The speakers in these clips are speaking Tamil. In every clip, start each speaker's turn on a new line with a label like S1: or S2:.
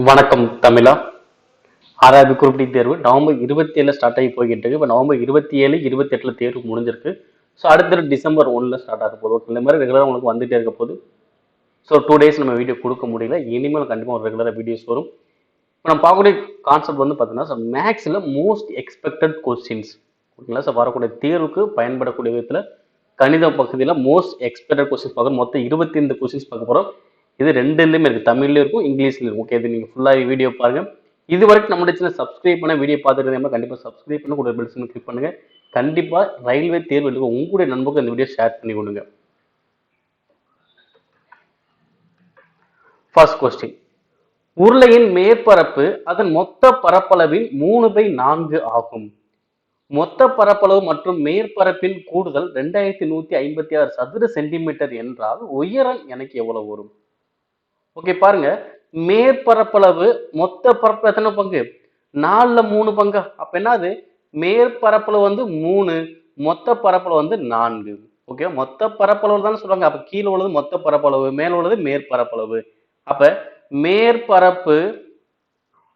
S1: வணக்கம் தமிழா. 6வது குரூப் டி தேர்வு நவம்பர் 27 ஸ்டார்ட் ஆகி போய்கிட்டு இருக்கு. இப்போ நவம்பர் 27, 28 தேர்வு முடிஞ்சிருக்கு. ஸோ அடுத்த டிசம்பர் 1 ஸ்டார்ட் ஆக போகுது. இந்த மாதிரி ரெகுலராக உங்களுக்கு வந்துட்டே இருக்க போகுது. ஸோ 2 டேஸ் நம்ம வீடியோ கொடுக்க முடியல. இனிமேல் கண்டிப்பாக ஒரு ரெகுலராக வீடியோஸ் வரும். இப்போ நம்ம பார்க்கக்கூடிய கான்செப்ட் வந்து பார்த்தீங்கன்னா மேக்ஸில் மோஸ்ட் எக்ஸ்பெக்டட் கொஸ்டின்ஸ் ஓகேங்களா. ஸோ வரக்கூடிய தேர்வுக்கு பயன்படக்கூடிய விதத்தில் கணித பகுதியில் மோஸ்ட் எக்ஸ்பெக்டட் கொஸ்டின்ஸ் பார்க்குறோம். மொத்தம் 25 கொஸ்டின்ஸ் பார்க்க போகிறோம். இது ரெண்டுலேயுமே இருக்குது, தமிழ்லையும் இருக்கும் இங்கிலீஷ்லையும் இருக்கும். ஓகே, இது நீங்கள் ஃபுல்லாக வீடியோ பாருங்கள். இது வரைக்கும் நம்மளுடைய சேனல் சப்ஸ்கிரைப் பண்ண வீடியோ பார்த்துருந்தீங்கன்னா கண்டிப்பாக சப்ஸ்கிரைப் பண்ண கூட பெல் சிம்பல் கிளிக் பண்ணுங்கள். கண்டிப்பாக ரயில்வே தேர்வு எழுதுக உங்களுடைய நண்பருக்கு இந்த வீடியோ ஷேர் பண்ணி கொடுங்க. ஃபர்ஸ்ட் கொஸ்டின், உருளையின் மேற்பரப்பு அதன் மொத்த பரப்பளவின் 3/4 ஆகும். மொத்த பரப்பளவு மற்றும் மேற்பரப்பின் கூடுதல் 2156 சதுர சென்டிமீட்டர் என்றால் உயரம் எனக்கு எவ்வளவு வரும்? ஓகே பாருங்க, மேற்பரப்பளவு மொத்த பரப்பு எத்தனை பங்கு? 4ல் 3 பங்கு. அப்ப என்னது, மேற்பரப்பளவு வந்து 3, மொத்த பரப்பளவு வந்து 4. ஓகே, மொத்த பரப்பளவு தானே சொல்றாங்க. அப்ப கீழே உள்ளது மொத்த பரப்பளவு, மேல உள்ளது மேற்பரப்பளவு. அப்ப மேற்பரப்பு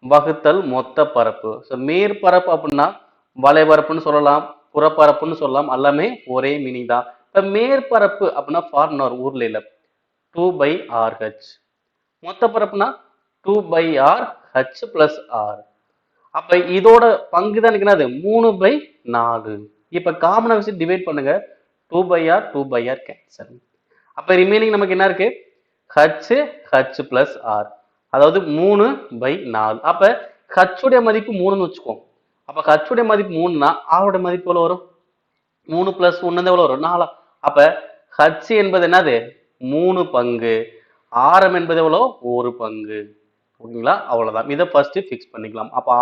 S1: வகுத்தல் மொத்த பரப்பு. ஸோ மேற்பரப்பு அப்படின்னா வலைபரப்புன்னு சொல்லலாம், புறப்பரப்புன்னு சொல்லலாம், எல்லாமே ஒரே மீனிங் தான். இப்ப மேற்பரப்பு அப்படின்னா ஃபார்முலா ஊர்ல 2/RH. மொத்த பரப்புனா 2/R H plus R. அப்ப இதோட பங்கு தான் என்னது 3/4. இப்ப காமனா வச்சு டிவைட் பண்ணுங்க. 2/R cancel. அப்ப ரிமைனிங் நமக்கு என்ன இருக்கு? H plus R. அதாவது 3/4. அப்ப H உடைய மதிப்பு 3ன்னு வச்சுக்கோம். அப்ப H உடைய மதிப்பு 3னா R உடைய மதிப்பு எவ்வளவு வரும்? 3 plus 1 எவ்வளவு வரும்? 4. அப்ப H என்பது என்னது? 3 பங்கு. ஆரம் என்பது எவ்வளோ? 1 பங்கு. ஓகேங்களா, அவ்வளவுதான். இதை ஃபர்ஸ்ட் ஃபிக்ஸ் பண்ணிக்கலாம். அப்ப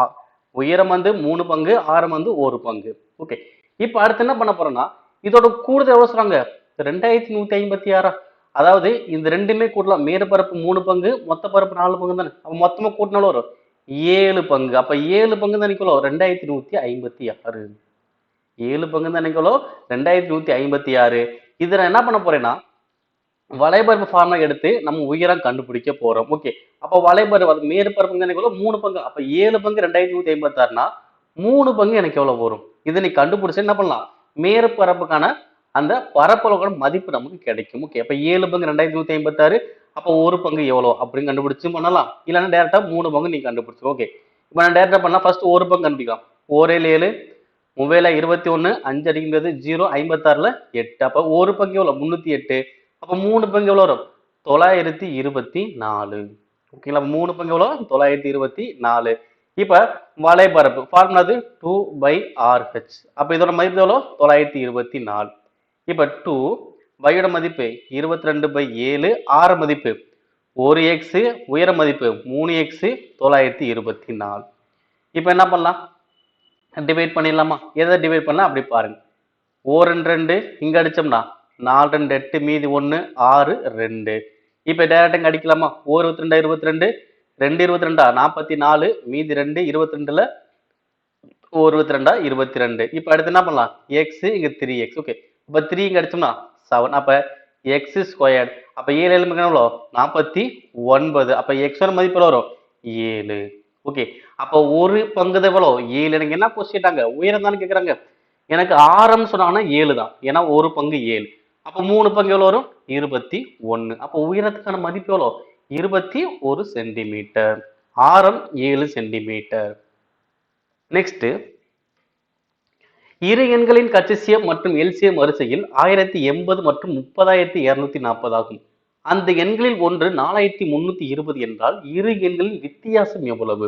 S1: உயரம் வந்து 3 பங்கு, ஆரம் வந்து 1 பங்கு. ஓகே, இப்ப அடுத்து என்ன பண்ண போறோம்னா இதோட கூடுதல் எவ்வளவு சொல்றாங்க? 2156. அதாவது இந்த ரெண்டுமே கூட்டலாம். மேற்பரப்பு 3 பங்கு, மொத்த பரப்பு 4 பங்கு தானே. அப்ப மொத்தமா கூட்டினாலும் வரும் 7 பங்கு. அப்ப 7 பங்கு தான் நிக்கலோ 2156. 7 பங்கு தான் நிக்கலோ 2156. இதை நான் என்ன பண்ண போறேன்னா வலைபரப்பு ஃபார்முலா எடுத்து நம்ம உயரம் கண்டுபிடிக்க போறோம். ஓகே, அப்ப வலைபரப்பு மேற்பரப்பு எனக்கு எவ்வளவு? 3 பங்கு. அப்ப 7 பங்கு 2156னா 3 பங்கு எனக்கு எவ்வளவு வரும்? இதை நீ கண்டுபிடிச்சு என்ன பண்ணலாம்? மேற்பரப்புக்கான அந்த பரப்பளவுக்கான மதிப்பு நமக்கு கிடைக்கும். ஓகே, அப்ப 7 பங்கு 2156, அப்ப 1 பங்கு எவ்வளவு அப்படின்னு கண்டுபிடிச்சு பண்ணலாம். இல்லைன்னா டேரக்டா 3 பங்கு நீ கண்டுபிடிச்சு. ஓகே, இப்ப நான் டேரக்டா பண்ணலாம். ஃபர்ஸ்ட் 1 பங்கு கண்டுபிடிக்கலாம். 1 7 3 21, 5 அடிக்கிறது 0, 56ல 8. அப்ப 1 பங்கு எவ்வளவு? 308. அப்ப 3 பங்கு எவ்வளவு வரும்? 924. ஓகேங்களா, 3 பங்கு எவ்வளவு? 924. இப்ப வலைபரப்பு ஃபார்முலா 2/RH. அப்ப இதோட மதிப்பு எவ்வளவு? 924. இப்ப 2 y மதிப்பு 22/7, r மதிப்பு 1x, உயர மதிப்பு 3x, 924. இப்ப என்ன பண்ணலாம்? டிவைட் பண்ணிடலாமா? எதை டிவைட் பண்ணலாம் அப்படி பாருங்க. 4 2 இங்க அடிச்சோம்னா 4 2 8, மீதி 1 6 2. இப்ப டைரக்டா அடிக்கலாமா? 1 22 22, 2 22 44, மீதி 2 22ல 1 22 22. இப்ப அடுத்து என்ன பண்ணலாம்? x இங்க 3x. ஓகே, அப்ப 3 இங்க அடிச்சோம்னா 7. அப்ப x ஸ்கொயர்ட். அப்ப 7 7 எவ்வளோ? 49. அப்ப x ஓட மதிப்பு எவ்வளோ வரும்? 7. ஓகே, அப்ப ஒரு பங்கு எவ்வளோ? 7. எனக்கு என்ன கொஸ்டின்ட்டாங்க? உயரம் தானே கேக்குறாங்க. எனக்கு ஆரம் சொன்னாங்கன்னா 7 தான். ஏன்னா ஒரு பங்கு 7. அப்ப 3 பங்கு எவ்வளவு வரும்? 21. அப்ப உயரத்துக்கான மதிப்பு எவ்வளோ? 21 சென்டிமீட்டர். ஆரம் 7 சென்டிமீட்டர். நெக்ஸ்ட், இரு எண்களின் கச்சிசியம் மற்றும் எல்சியம் வரிசையில் 1080 மற்றும் 30240 ஆகும். அந்த எண்களில் ஒன்று 4320 என்றால் இரு எண்களின் வித்தியாசம் எவ்வளவு?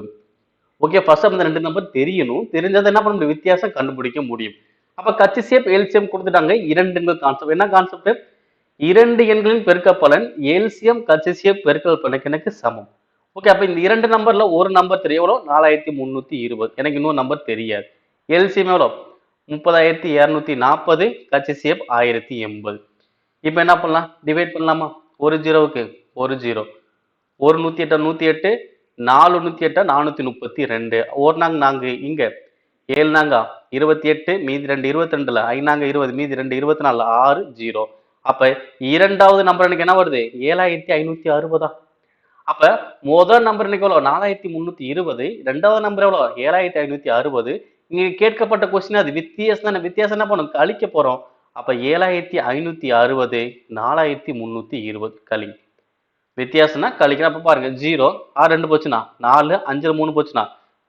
S1: ஓகே, ஃபர்ஸ்ட் அந்த 2 நம்பர் தெரியணும். தெரிஞ்சதை என்ன பண்ண முடியும்? வித்தியாசம் கண்டுபிடிக்க முடியும். அப்ப கச்சிசியம் எல்சியம் கொடுத்துட்டாங்க. 2 எண்கள் கான்செப்ட். என்ன கான்செப்ட்? 2 எண்களின் பெருக்கப்பலன் எல்சியம் கச்சிசியம் பெருக்கல் எனக்கு சமம். ஓகே, அப்ப இந்த 2 நம்பர்ல ஒரு நம்பர் தெரியும். எவ்வளோ? 4320. எனக்கு இன்னொரு நம்பர் தெரியாது. எல்சியம் எவ்வளோ? 30240, கச்சிசியம் 1080. இப்ப என்ன பண்ணலாம்? டிவைட் பண்ணலாமா? ஒரு ஜீரோவுக்கு ஒரு ஜீரோ, ஒரு 108 108, 4 108 432. ஒரு நாங்க இங்க 7 நாங்க 28, மீதி 2 22ல 5 நாங்க 20, மீதி 2 24, 6 0. அப்ப இரண்டாவது நம்பர் எனக்கு என்ன வருது? 7560. அப்ப முதல் நம்பர் இன்னைக்கு எவ்வளவு 4320, ரெண்டாவது நம்பர் எவ்வளவு 7560. இங்க கேட்கப்பட்ட கொஸ்டின் அது வித்தியாசம் தானே, வித்தியாசம் என்ன பண்ணும், கழிக்க போறோம். அப்ப 7560 4320 கழி, வித்தியாசம்னா கழிக்கணும். அப்ப பாருங்க 0 6 2 போச்சுன்னா 4, 5 3 போச்சுன்னா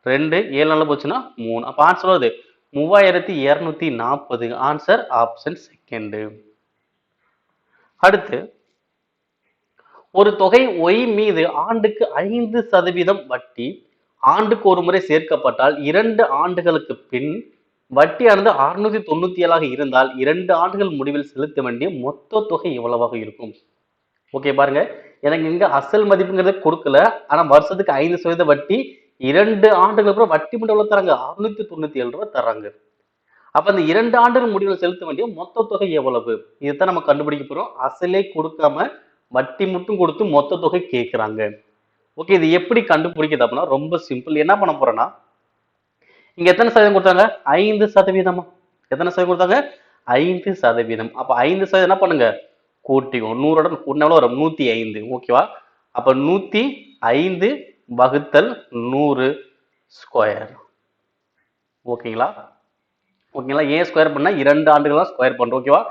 S1: 2, 7 4 போச்சுன்னா 3. அப்ப ஆன்சர் வருது 3240. Answer option second. அடுத்து, ஒரு தொகை ஒய் மீது ஆண்டுக்கு 5% வட்டி ஆண்டுக்கு ஒரு முறை சேர்க்கப்பட்டால் 2 ஆண்டுகளுக்கு பின் வட்டியானது 697 இருந்தால் 2 ஆண்டுகள் முடிவில் செலுத்த வேண்டிய மொத்த தொகை எவ்வளவாக இருக்கும்? ஓகே பாருங்க, எனக்கு இங்க அசல் மதிப்புங்கிறத கொடுக்கல, ஆனா வருஷத்துக்கு 5% வட்டி, 2 ஆண்டுகள் அப்புறம் வட்டி மட்டும் எவ்வளவு தராங்க, 697 ரூபாய் தராங்க. அப்ப அந்த 2 ஆண்டுகள் முடிவில் செலுத்த வேண்டிய மொத்த தொகை எவ்வளவு, இதைத்தான் நம்ம கண்டுபிடிக்க போறோம். அசலே கொடுக்காம வட்டி மட்டும் கொடுத்து மொத்த தொகை கேட்கிறாங்க. ஓகே, இது எப்படி கண்டுபிடிக்கிறது அப்படின்னா ரொம்ப சிம்பிள். என்ன பண்ண போறேன்னா, இங்க எத்தனை சதவீதம் கொடுத்தாங்க, 5%. எத்தனை சதவீதம் கொடுத்தாங்க, 5%. அப்ப 5% என்ன பண்ணுங்க, கூட்டிக்கும். 100 எவ்வளவு வரும், 105. ஓகேவா? அப்ப 105 வகுத்தல் 100 ஸ்கொயர். ஓகேங்களா? ஓகேங்களா? ஏன் ஸ்கொயர் பண்ணா 2 ஆண்டுகள் தான் ஸ்கொயர் பண்றோம். ஓகேவா?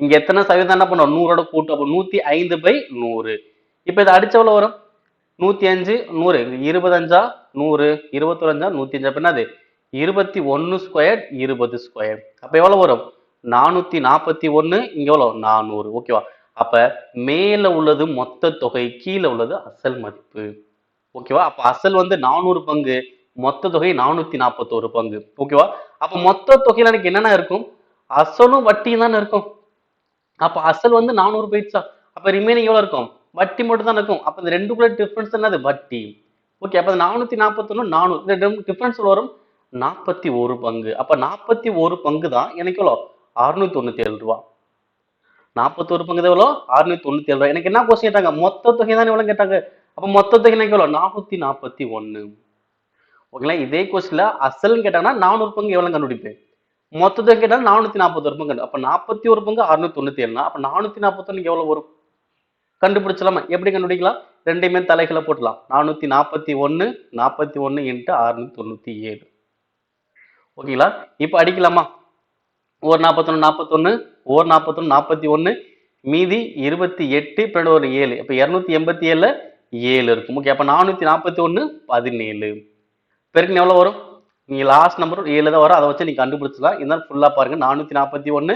S1: இங்க எத்தனை சதவீதம் என்ன பண்ணும், 100 கூட்டம். அப்ப 105/100. இப்ப இதை அடிச்ச எவ்வளவு வரும், 105 100, 25 100, 21 105. அப்ப என்னது 21 ஸ்கொயர் 20 ஸ்கொயர். அப்ப எவ்வளவு வரும், 441. இங்க எவ்வளவு 400. ஓகேவா? அப்ப மேல உள்ளது மொத்த தொகை, கீழே உள்ளது அசல் மதிப்பு. ஓகேவா? அப்ப அசல் வந்து 400 பங்கு, மொத்த தொகை 441 பங்கு. ஓகேவா? அப்ப மொத்த தொகையில எனக்கு என்னென்ன இருக்கும், அசலும் வட்டியும் தானே இருக்கும். அப்ப அசல் வந்து 400 போயிடுச்சா, அப்ப ரிமைனிங் எவ்வளவு இருக்கும், வட்டி மட்டும் தான் இருக்கும். அப்ப இந்த ரெண்டுக்குள்ள டிஃபரன்ஸ் என்னது, வட்டி. ஓகே, அப்ப 441 400, இந்த டிஃபரன்ஸ் வரும் 41 பங்கு. அப்ப 41 பங்கு தான் எனக்கு எவ்வளவு, 697 ரூபாய். 41 பங்கு எவ்வளோ, 697 ரூபாய். எனக்கு என்ன கொஸ்டின் கேட்டாங்க, மொத்த தொகை தான் எவ்வளவு கேட்டாங்க. அப்ப மொத்த தொகை எனக்கு எவ்வளவு, 441. ஓகேங்களா? இதே கொஸ்டின்ல அசல்னு கேட்டாங்கன்னா 400 பங்கு எவ்வளவு கண்டுபிடிப்பேன், மொத்த தொகை கேட்டாலும் 441 பங்கு. அப்ப 41 பங்கு 697, அப்ப 441 எவ்வளவு வரும், கண்டுபிடிச்சலாமா? எப்படி கண்டுபிடிக்கலாம், ரெண்டையுமே தலைகளை போட்டலாம். 441 41 இன்ட்டு 697. ஓகேங்களா? இப்ப அடிக்கலாமா, ஒரு 41 41, ஒரு 41 41, மீதி 28, இப்ப ஒரு 7, இப்ப 287 7 இருக்கும். ஓகே, அப்ப 441 17. பெருக்கு எவ்வளவு வரும், நீங்க லாஸ்ட் நம்பர் 7 தான் வரும், அதை வச்சு நீங்க கண்டுபிடிச்சலாம். இருந்தாலும் ஃபுல்லா பாருங்க, 441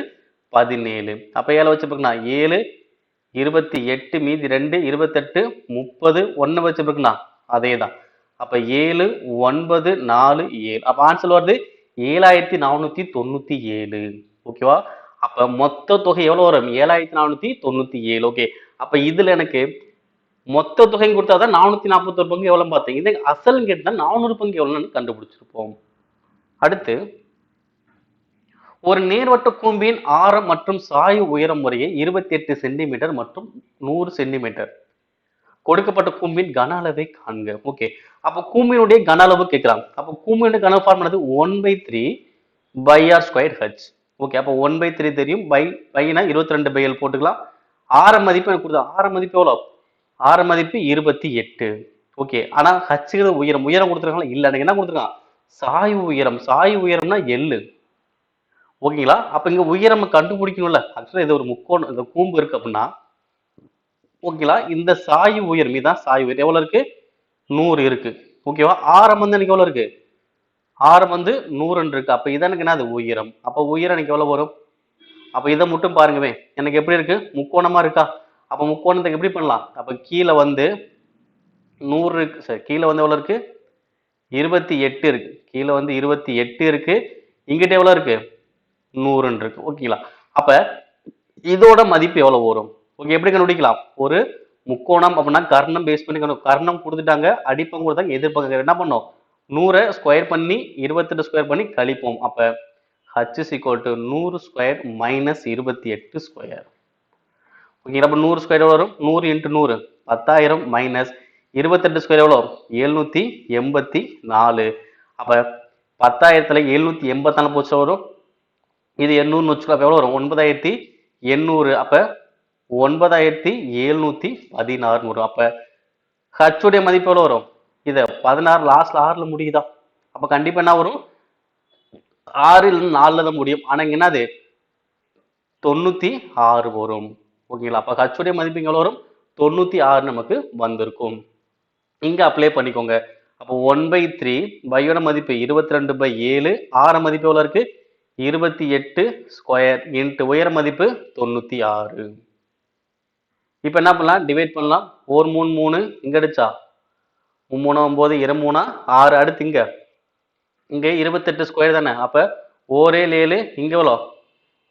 S1: 17. அப்ப 7 வச்சு பாருங்க, 7 28, மீதி 2 28 30, 1 வச்சு பாருங்க, அதே தான். அப்ப 7 9 4 7. அப்ப ஆன்சர் வருது 7497. ஓகேவா? அப்ப மொத்த தொகை எவ்வளவு வரும், 7497. ஓகே, அப்ப இதுல எனக்கு மொத்த தொகை கொடுத்தாதான் 441 பங்கு எவ்வளவு பார்த்தேன். இதே அசல் கேட்டா 400 பங்கு எவ்வளவுன்னு கண்டுபிடிச்சிருப்போம். அடுத்து, ஒரு நேர்வட்ட கூம்பின் ஆரம் மற்றும் சாய்வு உயரம் முறையே 28 சென்டிமீட்டர் மற்றும் 100 சென்டிமீட்டர். கொடுக்கப்பட்ட கூம்பின் கன அளவை காண்க. ஓகே, அப்ப கூம்பினுடைய கன அளவு கேட்கிறாங்க. அப்ப கூம்பினுடைய கன ஃபார்ம் என்னது, 1/3 r ஸ்கொயர் h. ஓகே, அப்ப 1/3 தெரியும், பைனா 22/l போட்டுக்கலாம். ஆர மதிப்பு எனக்கு கொடுத்தா, ஆர மதிப்பு எவ்வளவு, ஆர மதிப்பு 28. ஓகே, ஆனா h உயரம், உயரம் கொடுத்துருக்காங்களா, இல்ல எனக்கு என்ன கொடுத்துருக்கான், சாய்வு உயரம். சாய்வு உயரம்னா எள்ளு. ஓகேங்களா? அப்ப இங்க உயரம் கண்டுபிடிக்கணும்ல. ஆக்சுவலா இது ஒரு முக்கோணம், இந்த கூம்பு இருக்கு அப்படின்னா, ஓகேங்களா, இந்த சாய்வு உயரம், இதான் சாய்வு உயரம். எவ்வளவு இருக்கு, 100 இருக்கு. ஓகேவா? ஆரம் வந்து எனக்கு எவ்வளவு இருக்கு, ஆரம் வந்து 100 இருக்கு. அப்ப இதான் எனக்கு என்ன, அது உயரம். அப்ப உயரம் எனக்கு எவ்வளவு வரும், அப்ப இதை மட்டும் பாருங்கவே, எனக்கு எப்படி இருக்கு, முக்கோணமா இருக்கா. அப்ப முக்கோணத்துக்கு எப்படி பண்ணலாம், அப்ப கீழே வந்து 100 இருக்கு, சரி, கீழே வந்து எவ்வளவு இருக்கு, 28 இருக்கு. கீழே வந்து 28 இருக்கு, இங்கிட்ட எவ்வளவு இருக்கு, 100 இருக்கு. ஓகேங்களா? அப்ப இதோட மதிப்பு எவ்வளவு வரும். ஓகே, எப்படி கண்டுபிடிக்கலாம், ஒரு முக்கோணம் அப்படின்னா கர்ணம் பேஸ் பண்ணி கர்ணம் கொடுத்துட்டாங்க, அடிப்பம் கொடுத்தாங்க, எதிர்ப்பக்கம் என்ன பண்ணோம், 100 ஸ்கொயர் பண்ணி 28 ஸ்கொயர் பண்ணி கழிப்போம். அப்ப h is equal to 100 square minus 28 square. ஓகேங்களா? அப்ப 100 ஸ்கொயர் வரும், 100 இன்ட்டு 100 10,000 மைனஸ் 28 ஸ்கொயர் எவ்வளோ, 784. அப்ப 10,000த்துல 784 போச்சு வரும், இது 800 வச்சுக்கோ, அப்ப எவ்வளவு வரும், 9,800. அப்ப 9,716 வரும். அப்ப ஹச்சுடைய மதிப்பு எவ்வளவு வரும்? இத 16 லாஸ்ட்ல 6ல முடியுதா? அப்ப கண்டிப்பா என்ன வரும்? 6 இல்ல 4ல தான் முடியும். ஆனா இங்க என்னது 96 வரும். ஓகேங்களா? அப்ப ஹச்சுடைய மதிப்பு இங்க எவ்வளவு வரும்? 96 நமக்கு வந்திருக்கும். இங்க அப்ளை பண்ணிக்கோங்க. அப்போ 1/3 பையோட மதிப்பு 22/7, ஆர மதிப்பு எவ்வளவு இருக்கு? 28 ஸ்கொயர் இன்ட்டு உயர மதிப்பு 96. இப்போ என்ன பண்ணலாம்? டிவைட் பண்ணலாம். 4 3 3 இங்க அடிச்சா 3 9 2 3 6 அடுத்து இங்க 28 ஸ்கொயர் தானே. அப்ப 4 7 7 இங்க எவ்வளோ?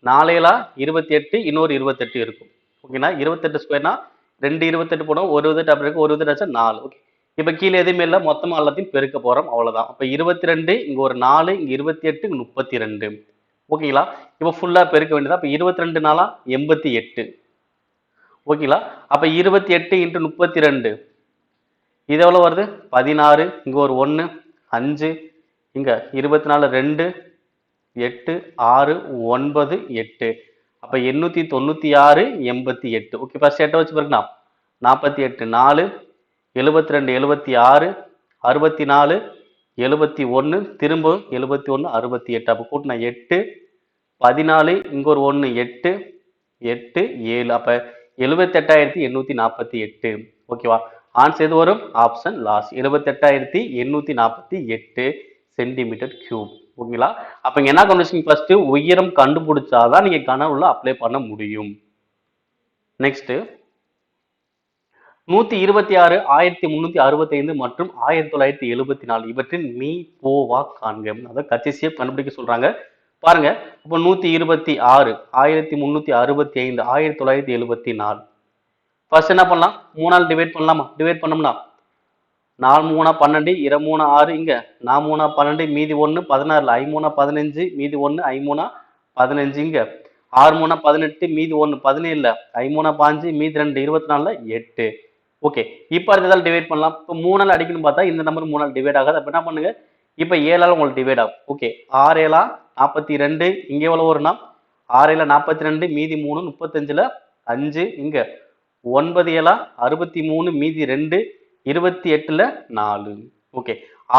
S1: 4 7 28 இன்னொரு 28 இருக்கும். ஓகேனா 28 ஸ்கொயர்னா 2 28 போடும், ஒரு 28 அப்படி இருக்கு, ஒரு 28 ஆச்சா 4. ஓகே. இப்ப கீழே எதுவுமே இல்லை, மொத்தமா எல்லாத்தையும் பெருக்க போறோம், அவ்வளவுதான். அப்ப 22 இங்க ஒரு 4 இங்க 28 இங்க 32. ஓகேங்களா? இப்ப ஃபுல்லா பெருக்க வேண்டியதா. அப்ப 22 நாளா 88. ஓகேங்களா? அப்ப 28 இன்ட்டு 32 இது எவ்வளவு வருது? 16. இங்க ஒரு 1 5 இங்க 24 2 8 6 9 8. அப்ப 896 88. ஓகே, ஃபர்ஸ்ட் 8 வச்சு பாருங்களா? 48 4 72 76 64 71 திரும்ப 71 68. அப்ப கூட்டினா 8 14 இங்க ஒரு 1 8 8 7. அப்ப 78,848. ஓகேவா? ஆன்சர் எது வரும்? Option last 78,848 centimetre cube. ஓகேங்களா? அப்ப இங்க என்ன கண்டிஷன்? ஃபர்ஸ்ட் உயரம் கண்டுபிடிச்சாதான் நீங்க கனவுல அப்ளை பண்ண முடியும். நெக்ஸ்ட் 126 1365 மற்றும் 1974 இவற்றின் மீ போவா காண்க. அதை கச்சிசியை கண்டுபிடிக்க சொல்றாங்க. பாருங்க. இப்போ 126 1365 1974. ஃபர்ஸ்ட் என்ன பண்ணலாம்? 3ஆல் டிவைட் பண்ணலாமா? டிவைட் பண்ணோம்னா 4 3 12 2 3 6 இங்க 4 3 12 மீதி 1 16 5 3 15 மீதி 1 5 3 15 இங்க 6 3 18 மீதி 1 17 5 3 15 மீதி 2 24 8. ஓகே, இப்போ அடுத்ததால் டிவைட் பண்ணலாம். இப்போ 3ஆல் அடிக்கணும் பார்த்தா இந்த நம்பர் 3ஆல் டிவைட் ஆகாது. அப்போ என்ன பண்ணுங்க? இப்போ 7ஆல் உங்களுக்கு டிவைட் ஆகும். ஓகே, 6 7 42 இங்க எவ்வளவு வரும்னா 6 7 42 மீதி 3 35ல 5 இங்க 9 7 63 மீதி 2 28ல 4. ஓகே,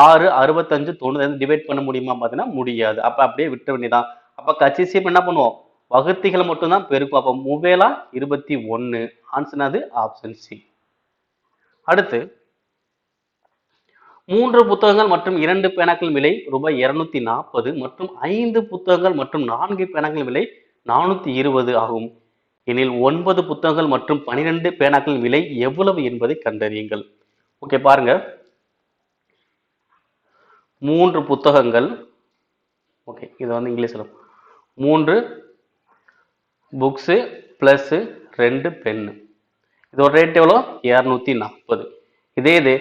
S1: 6 65 90 டிவைட் பண்ண முடியுமா பார்த்தீங்கன்னா முடியாது. அப்ப அப்படியே விட்ட வேண்டியதான். அப்ப கச்சிசியம் என்ன பண்ணுவோம்? வகுத்திகளை மட்டும் தான் பெருக்கும். அப்ப 3 21. ஆன்சர் அது ஆப்ஷன் சி. அடுத்து 3 புத்தகங்கள் மற்றும் 2 பேனாக்கள் விலை ரூபாய் 240 மற்றும் 5 புத்தகங்கள் மற்றும் 4 பேனாக்கள் விலை 420 ஆகும். எனில் 9 புத்தகங்கள் மற்றும் 12 பேனாக்கள் விலை எவ்வளவு என்பதை கண்டறியுங்கள். ஓகே, பாருங்க. 3 புத்தகங்கள். ஓகே, இது வந்து இங்கிலீஷ்ல 3 புக்ஸ் பிளஸ் 2 பென்னு. இதோட ரேட் எவ்வளோ? 240. இதே இது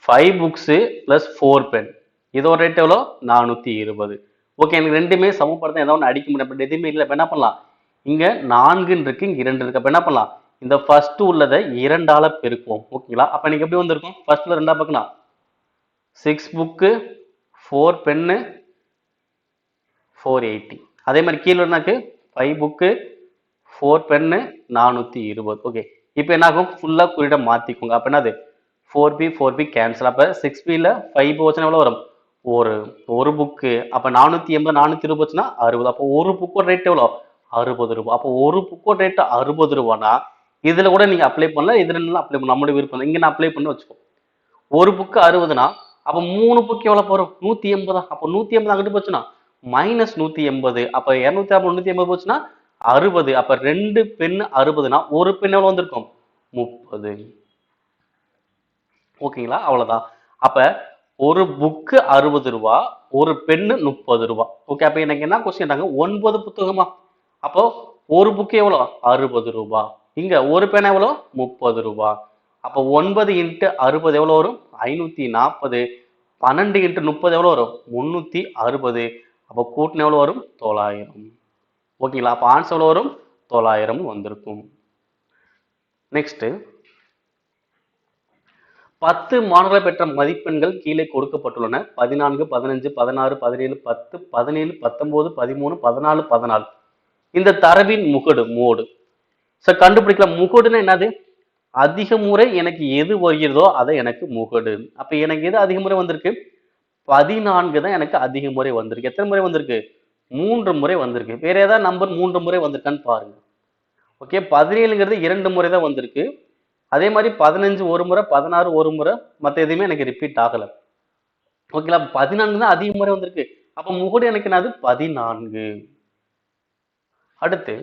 S1: 5 புக்ஸ் பிளஸ் 4 பென். இதோட ரேட் எவ்வளோ? 420. ஓகே, எனக்கு ரெண்டுமே சமப்படுத்த ஏதாவது ஒன்று அடிக்க முடியும். பட் எதுவுமே இல்லை. இப்போ என்ன பண்ணலாம்? இங்க 4 இருக்கு, இங்க 2 இருக்கு. அப்ப என்ன பண்ணலாம்? இந்த ஃபர்ஸ்ட் உள்ளதை 2ஆல பெருக்குவோம். ஓகேங்களா? அப்ப நீங்க எப்படி வந்திருக்கும்? ஃபர்ஸ்ட்ல 2ஆ பார்க்கலாம். 6 புக்கு 4 பென்னு 480. அதே மாதிரி கீழே எனக்கு 5 புக்கு 4 பென்னு 420. ஓகே, இப்போ என்ன ஆகும்? ஃபுல்லா குறியிட மாத்திக்கோங்க. அப்ப என்னது? 4b cancel. அப்ப 6bல 5 போச்சுன்னா எவ்வளவு வரும்? ஒரு புக்கு. அப்ப 480 420 போச்சுன்னா 60. அப்போ ஒரு புக்கோட ரேட் எவ்வளோ? 60 ரூபாய். அப்போ ஒரு புக்கோட ரேட் 60 ரூபானா இதுல கூட நீங்க அப்ளை பண்ணலாம், இதுல அப்ளை பண்ணலாம். நம்மளுடைய விருப்பம். இங்க நான் அப்ளை பண்ணி வச்சுக்கோ. ஒரு புக்கு 60னா அப்ப 3 புக்கு எவ்வளவு போறோம்? 180. அப்போ 180 அங்கிட்டு போச்சுன்னா -180. அப்ப 250 180 போச்சுன்னா 60. அப்ப 2 பென் 60னா ஒரு பென் எவ்வளவு வந்திருக்கும்? 30. ஓகேங்களா? அவ்வளவுதான். அப்ப ஒரு புக்கு 60 ரூபா, ஒரு பென்னு 30 ரூபா. ஓகே, அப்ப எனக்கு என்ன கொஸ்டின்? 9 புத்தகமா? அப்போ ஒரு புக்கு எவ்வளோ? 60 ரூபா. இங்க ஒரு பேனா எவ்வளோ? 30 ரூபா. அப்போ 9 இன்ட்டு 60 எவ்வளோ வரும்? 540. 12 இன்ட்டு 30 எவ்வளோ வரும்? 360. அப்போ கூட்டின எவ்வளோ வரும்? 900. ஓகேங்களா? அப்போ ஆன்சர் எவ்வளோ வரும்? 900 வந்திருக்கும். நெக்ஸ்ட் 10 மாணவர்கள் பெற்ற மதிப்பெண்கள் கீழே கொடுக்கப்பட்டுள்ளன. 14 15 16 17 10 17 19 13 14 14. இந்த தரவின் முகடு மோடு. கண்டுபிடிக்கலாம். முகடுன்னா என்னது? அதிக முறை எனக்கு எது வருகிறதோ அதை எனக்கு முகடு. அப்ப எனக்கு எது அதிக முறை வந்திருக்கு? 14 தான் எனக்கு அதிக முறை வந்திருக்கு. எத்தனை முறை வந்திருக்கு? 3 முறை வந்திருக்கு. வேற ஏதாவது நம்பர் 3 முறை வந்திருக்கான்னு பாருங்க. ஓகே, 17ங்கிறது 2 முறை தான் வந்திருக்கு. அதே மாதிரி 15 ஒரு முறை, 16 ஒரு முறை, மத்த எதுவுமே எனக்கு ரிப்பீட் ஆகல. ஓகேங்களா? 14 தான் அதிக முறை வந்திருக்கு. அப்ப முகடு எனக்கு என்னது? 14. அடுத்து,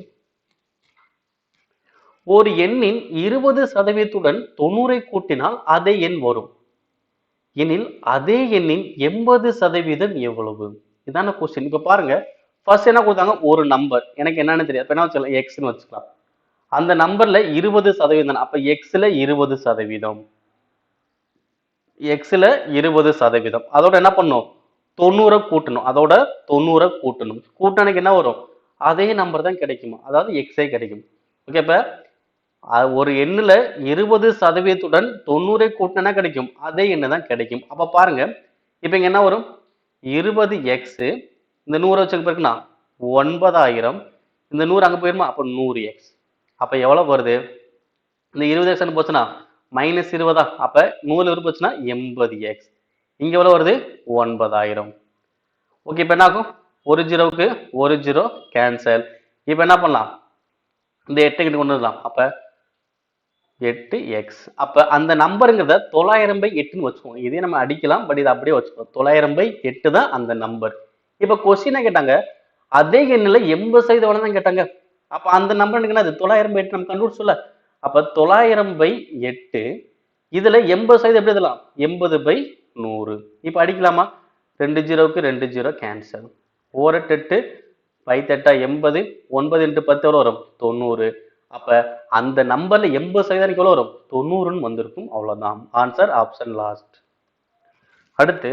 S1: ஒரு எண்ணின் 20% 90 கூட்டினால் அதே எண் வரும் எனில் அதே எண்ணின் 80% எவ்வளவு? இதான கொஸ்டின். இப்ப பாருங்க, ஃபர்ஸ்ட் என்ன கொடுத்தாங்க? ஒரு நம்பர். எனக்கு என்னன்னு தெரியாது. அப்ப என்ன வச்சுக்கலாம்? எக்ஸ்ன்னு வச்சுக்கலாம். அந்த நம்பர்ல 20% அப்ப எக்ஸ்ல 20%. எக்ஸ்ல 20%. அதோட என்ன பண்ணும்? 90 கூட்டணும். அதோட 90 கூட்டணும். கூட்டினா எனக்கு என்ன வரும்? அதே நம்பர் தான் கிடைக்குமா? அதாவது எக்ஸே கிடைக்கும். ஓகே, இப்ப ஒரு எண்ணுல 20% 90 கூட்டினா கிடைக்கும். அதே எண்ணு தான் கிடைக்கும். அப்ப பாருங்க, இப்ப இங்க என்ன வரும்? 20 எக்ஸ், இந்த 100 வச்சுக்க பிறகுனா 9000, இந்த 100 அங்க போயிருமா? அப்ப 100 எக்ஸ். அப்ப எவ்வளவு வருது? இந்த 20 எக்ஸ் போச்சுன்னா -20, அப்ப 100 போச்சுன்னா 80 எக்ஸ். இங்க எவ்வளவு வருது? 9000. ஓகே, இப்ப என்ன ஆகும்? ஒரு ஜீரோவுக்கு ஒரு ஜீரோ கேன்சல். இப்ப என்ன பண்ணலாம்? இந்த 8 கிட்ட கொண்டு வரலாம். அப்ப 8x. அப்ப அந்த நம்பருங்கிறத 900/8ன்னு வச்சுக்கோங்க. இதே நம்ம அடிக்கலாம், பட் இதை அப்படியே வச்சுக்கோங்க. 900/8 தான் அந்த நம்பர். இப்ப கொஸ்டினா கேட்டாங்க, அதே எண்ணில் 80% எவ்வளவு தான் கேட்டாங்க. அப்ப அந்த நம்பர் எனக்கு என்னது? 900/8 நம்ம கண்டுபிடிச்சோம்ல. அப்ப 900/8, இதுல 80% எப்படி எழுதலாம்? 80/100. இப்ப அடிக்கலாமா? 2 ஜீரோவுக்கு 2 ஜீரோ கேன்சல். 4 8 8, 5 8 80, 9 × 10 எவ்வளவு வரும்? 90. அப்ப அந்த நம்பர்ல 80% எவ்வளவு வரும்? 90ன்னு வந்திருக்கும். அவ்வளவுதான். Answer option last. அடுத்து,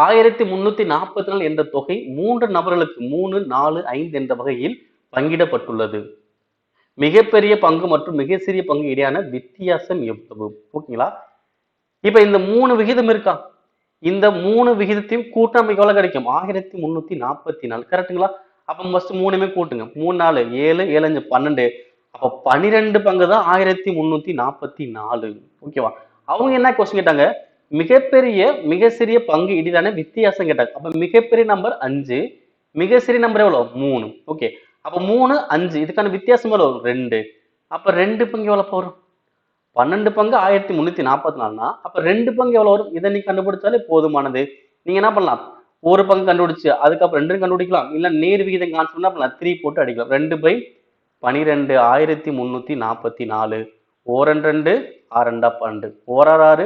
S1: 1344 என்ற தொகை 3 நபர்களுக்கு 3, 4, 5 என்ற வகையில் பங்கிடப்பட்டுள்ளது. மிகப்பெரிய பங்கு மற்றும் மிக சிறிய பங்கு இடையான வித்தியாசம் எவ்வளவு? ஓகேங்களா? இப்ப இந்த 3 விகிதம் இருக்கா? இந்த 3 விகிதத்தையும் கூட்ட நமக்கு எவ்வளவு கிடைக்கும்? 1344. கரெக்ட்டுங்களா? அப்ப ஃபர்ஸ்ட் 3மே கூட்டுங்க. 3 4 7, 7 5 12. அப்ப 12 பங்கு தான் 1344. ஓகேவா? அவங்க என்ன கொஸ்டின் கேட்டாங்க? மிகப்பெரிய மிக சிறிய பங்கு இடையிலான வித்தியாசம் கேட்டாங்க. அப்ப மிகப்பெரிய நம்பர் 5, மிக சிறிய நம்பர் எவ்வளவு? 3. ஓகே, அப்ப 3 5, இதுக்கான வித்தியாசம் எவ்வளவு? 2. அப்ப 2 பங்கு எவ்வளவு வரும்? 12 பங்கு 1344னா அப்ப 2 பங்கு எவ்வளவு வரும்? இதை நீ கண்டுபிடிச்சாலே போதுமானது. நீங்க என்ன பண்ணலாம்? ஒரு பங்கு கண்டுபிடிச்சு அதுக்கப்புறம் 2 கண்டுபிடிக்கலாம். இல்ல நேர் விகிதம் கான்செப்ட் என்ன பண்ணலாம்? 3 போட்டு அடிக்கலாம். 2/12 1344. ஓரன் 2, 6 2 12. ஓரார் 6,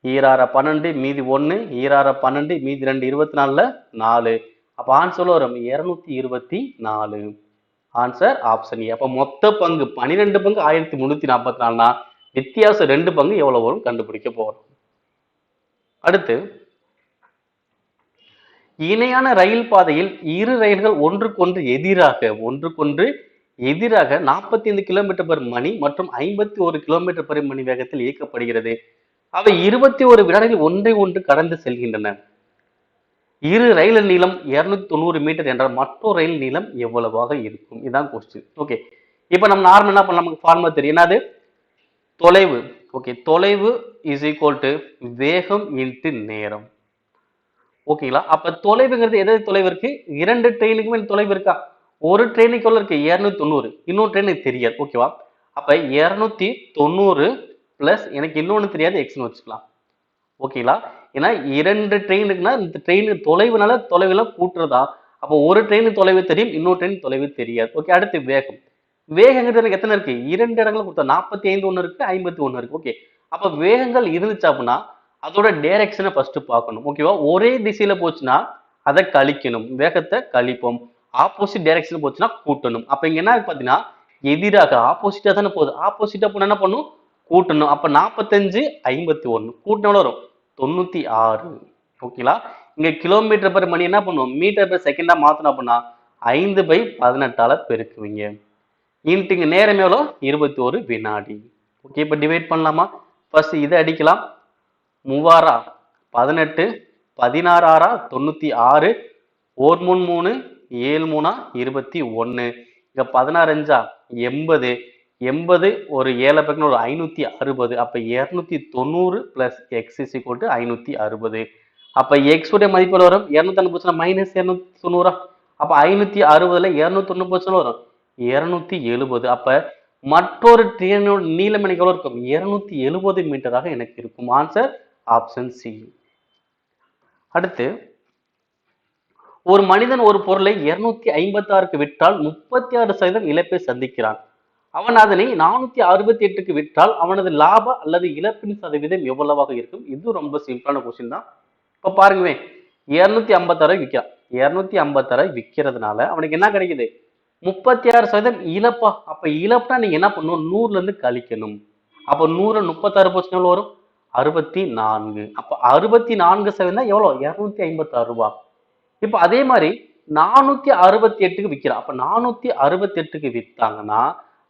S1: ஈரார 12, மீதி 1, ஈரார 12, மீதி 2, 24ல 4. அப்ப ஆன்சர் வரும் 224. Answer option A. அப்ப மொத்த பங்கு 12 பங்கு 1344னா வித்தியாசம் 2 பங்கு எவ்வளவு வரும் கண்டுபிடிக்க போறோம். அடுத்து, இணையான ரயில் பாதையில் இரு ரயில்கள் ஒன்றுக்கொன்று எதிராக 45 km/மணி மற்றும் 51 km/மணி வேகத்தில் இயக்கப்படுகிறது. அவை 21 வினாடிகள் ஒன்றை ஒன்று கடந்து செல்கின்றன. இரு ரயில் நீளம் 290 மீட்டர் என்றால் மற்றொரு ரயில் நீளம் எவ்வளவாக இருக்கும்? இதான் கொஸ்டின். ஓகே, இப்ப நம்ம நார்மல் என்ன பண்ணலாம்? நமக்கு ஃபார்முலா தெரியும். என்னது? தொலைவு. ஓகே, தொலைவு இஸ் ஈக்குவல் டு வேகம் இன்ட்டு நேரம். ஓகேங்களா? அப்ப தொலைவுங்கிறது எது தொலைவு இருக்கு? 2 ட்ரெயினுக்குமே தொலைவு இருக்கா? ஒரு ட்ரெயினுக்கு எவ்வளவு இருக்கு? 290. இன்னொரு ட்ரெயினுக்கு தெரியாது. ஓகேவா? அப்ப 290 பிளஸ் எனக்கு இன்னொன்னு தெரியாது எக்ஸ்னு வச்சுக்கலாம். ஓகேங்களா? ஏன்னா 2 ட்ரெயினுக்குன்னா இந்த ட்ரெயின் தொலைவுனால தொலைவுலாம் கூட்டுறதா? அப்போ ஒரு ட்ரெயின் தொலைவு தெரியும், இன்னொரு ட்ரெயின் தொலைவு தெரியாது. ஓகே, அடுத்து வேகம். வேகங்கிறது எனக்கு எத்தனை இருக்கு? 2 இடங்களை கொடுத்தா 45 ஒன்று இருக்கு, 51 இருக்கு. ஓகே, அப்ப வேகங்கள் இருந்துச்சு அப்படின்னா அதோட டைரக்ஷனை ஃபர்ஸ்ட் பார்க்கணும். ஓகேவா? ஒரே திசையில போச்சுன்னா அதை கழிக்கணும், வேகத்தை கழிப்போம். ஆப்போசிட் டைரக்ஷன் போச்சுன்னா கூட்டணும். அப்ப இங்க என்ன பாத்தீங்கன்னா எதிராக ஆப்போசிட்டா தானே போகுது. ஆப்போசிட்டா போனா என்ன பண்ணும்? கூட்டணும். அப்ப 45 51 கூட்டின எவ்வளவு வரும்? 96. ஓகேங்களா? இங்க km/மணி என்ன பண்ணுவோம்? மீட்டர்/செகண்டா மாத்தணும் அப்படின்னா 5/18ஆல பெருக்குவீங்க. இன்ட்டு இங்க நேரம் எவ்வளோ? 21 வினாடி. ஓகே, இப்ப டிவைட் பண்ணலாமா? ஃபர்ஸ்ட் இதை அடிக்கலாம். 3 18, 16 96, 1 3 3, 7 3 21. இங்க 16 5 80, 80 ஒரு 7 பக்கம் ஒரு 560. அப்ப 290 plus X is equal to 560. அப்ப எக்ஸ் உடைய மதிப்பு வரும் 290 போச்சுன்னா மைனஸ் 290. அப்ப 560ல 290 போச்சுன்னா வரும் 270. அப்ப மற்றொரு ட்ரெயினோட நீளம் எனக்கு எவ்வளவு இருக்கும்? 270 மீட்டராக எனக்கு இருக்கும். Answer option C. அடுத்து, ஒரு மனிதன் ஒரு பொருளை 256க்கு விற்றால் 36% இழப்பை சந்திக்கிறான். அவன் அதனை 468க்கு விற்றால் அவனது லாப அல்லது இழப்பின் சதவீதம் எவ்வளவாக இருக்கும்? இது ரொம்ப சிம்பிளான கொஸ்டின் தான். இப்ப பாருங்க, 256 விற்கிறான். 256 விற்கிறதுனால அவனுக்கு என்ன கிடைக்குது? 36% இழப்பா. அப்ப இழப்புனா நீங்க என்ன பண்ணணும்? 100ல இருந்து கழிக்கணும். அப்ப 100 36 போச்சுன்னா எவ்வளவு வரும்? 64. அப்ப 64% எவ்வளவு? 256 ரூபாய். இப்ப அதே மாதிரி 468க்கு விற்கிறான். அப்ப 468க்கு வித்தாங்கன்னா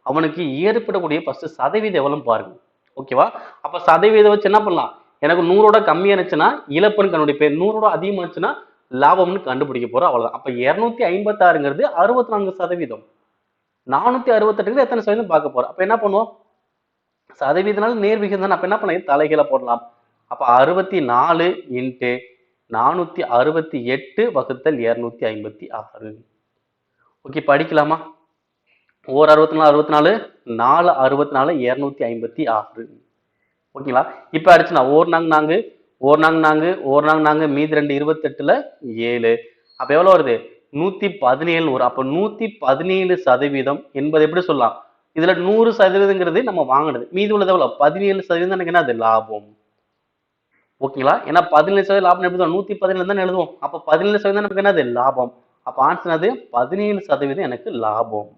S1: அவனுக்கு ஏற்படக்கூடிய ஃபர்ஸ்ட் சதவீதம் எவ்வளவு பாருங்க. ஓகேவா? அப்ப சதவீதம் வச்சு என்ன பண்ணலாம்? எனக்கு 100ஓட கம்மியா இருந்துச்சுன்னா இழப்புன்னு கண்டுபிடிப்பேன். 100ஓட அதிகமா இருந்துச்சுன்னா லாபம்னு கண்டுபிடிக்க போறோம். அவ்வளவுதான். அப்ப 256ங்கிறது 64%. 468ங்கிறது எத்தனை சதவீதம் பார்க்க போறோம். அப்ப என்ன பண்ணுவோம்? சதவீதனால நேர் விகிதம் தானே. அப்ப என்ன பண்ணலாம்? தலைகீழ போடலாம். அப்ப 64 இன்ட்டு 468 வகுத்தல் 256. ஓகே, படிக்கலாமா? ஓர் 64 64 4 64 256. ஓகேங்களா? இப்ப அடிச்சுனா ஓர் நாங்க மீதி 2 28ல 7. அப்ப எவ்வளவு வருது? 117 வரும். அப்ப 117% என்பது எப்படி சொல்லலாம்? இதுல 100%ங்கிறது நம்ம வாங்கினது. மீதி உள்ளது எவ்வளவு? 17% எனக்கு என்ன? அது லாபம். ஓகேங்களா? ஏன்னா 17% லாபம் எப்படி 117 தான் எழுதுவோம். அப்ப 17% நமக்கு என்னது? லாபம். அப்ப ஆன்சர் அது 17% எனக்கு லாபம்.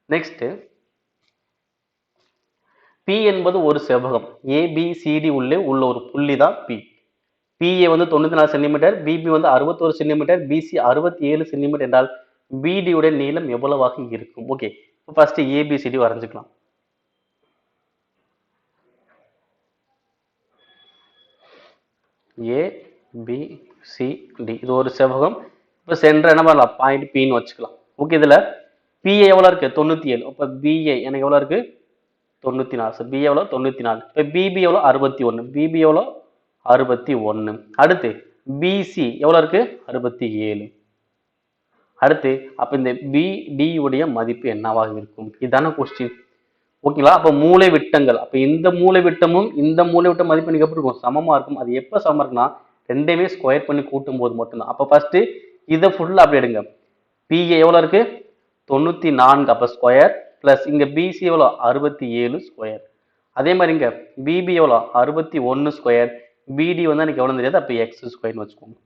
S1: நெக்ஸ்ட், பி என்பது ஒரு செவ்வகம். ஏபிசிடி உள்ளே உள்ள ஒரு புள்ளி தான் பி. பிஏ வந்து 94 சென்டிமீட்டர், பிபி வந்து 61 சென்டிமீட்டர், பிசி 67 சென்டிமீட்டர் என்றால் பிடி உடைய நீளம் எவ்வளவாக இருக்கும்? ஓகே, ஃபர்ஸ்ட் ஏபிசிடி வரைஞ்சுக்கலாம். ஏபிசிடி இது ஒரு செவ்வகம். இப்போ சென்டர் என்ன பண்ணலாம்? பாயிண்ட் பின்னு வச்சுக்கலாம். ஓகே, இதுல பிஏ எவ்வளவு இருக்கு? 97. அப்ப பிஏ எனக்கு எவ்வளவு இருக்கு? 94. பி எவ்வளோ? 94. இப்போ பிபி எவ்வளோ? 61. பிபி எவ்வளோ? 61. அடுத்து பிசி எவ்வளோ இருக்கு? 67. அடுத்து அப்ப இந்த பிடி உடைய மதிப்பு என்னவாக இருக்கும்? இதான கொஸ்டின். ஓகேங்களா? அப்ப மூலை விட்டங்கள், அப்ப இந்த மூலை விட்டமும் இந்த மூலை விட்ட மதிப்பு எனக்கு எப்படி இருக்கும்? சமமா இருக்கும். அது எப்ப சமமா இருக்குன்னா ரெண்டையுமே ஸ்கொயர் பண்ணி கூட்டும் போது மட்டும்தான். அப்ப ஃபர்ஸ்ட் இதை ஃபுல்லா அப்படி எடுங்க. பிஏ எவ்வளவு இருக்கு? 94. அப்ப ஸ்கொயர் பிளஸ் இங்க பிசி எவ்வளோ? 67 ஸ்கொயர். அதே மாதிரி இங்க பிபி எவ்வளோ? 61 ஸ்கொயர். பிடி வந்து எனக்கு எவ்வளவு தெரியாது. அப்ப எக்ஸ் ஸ்கொயர்னு வச்சுக்கோங்க.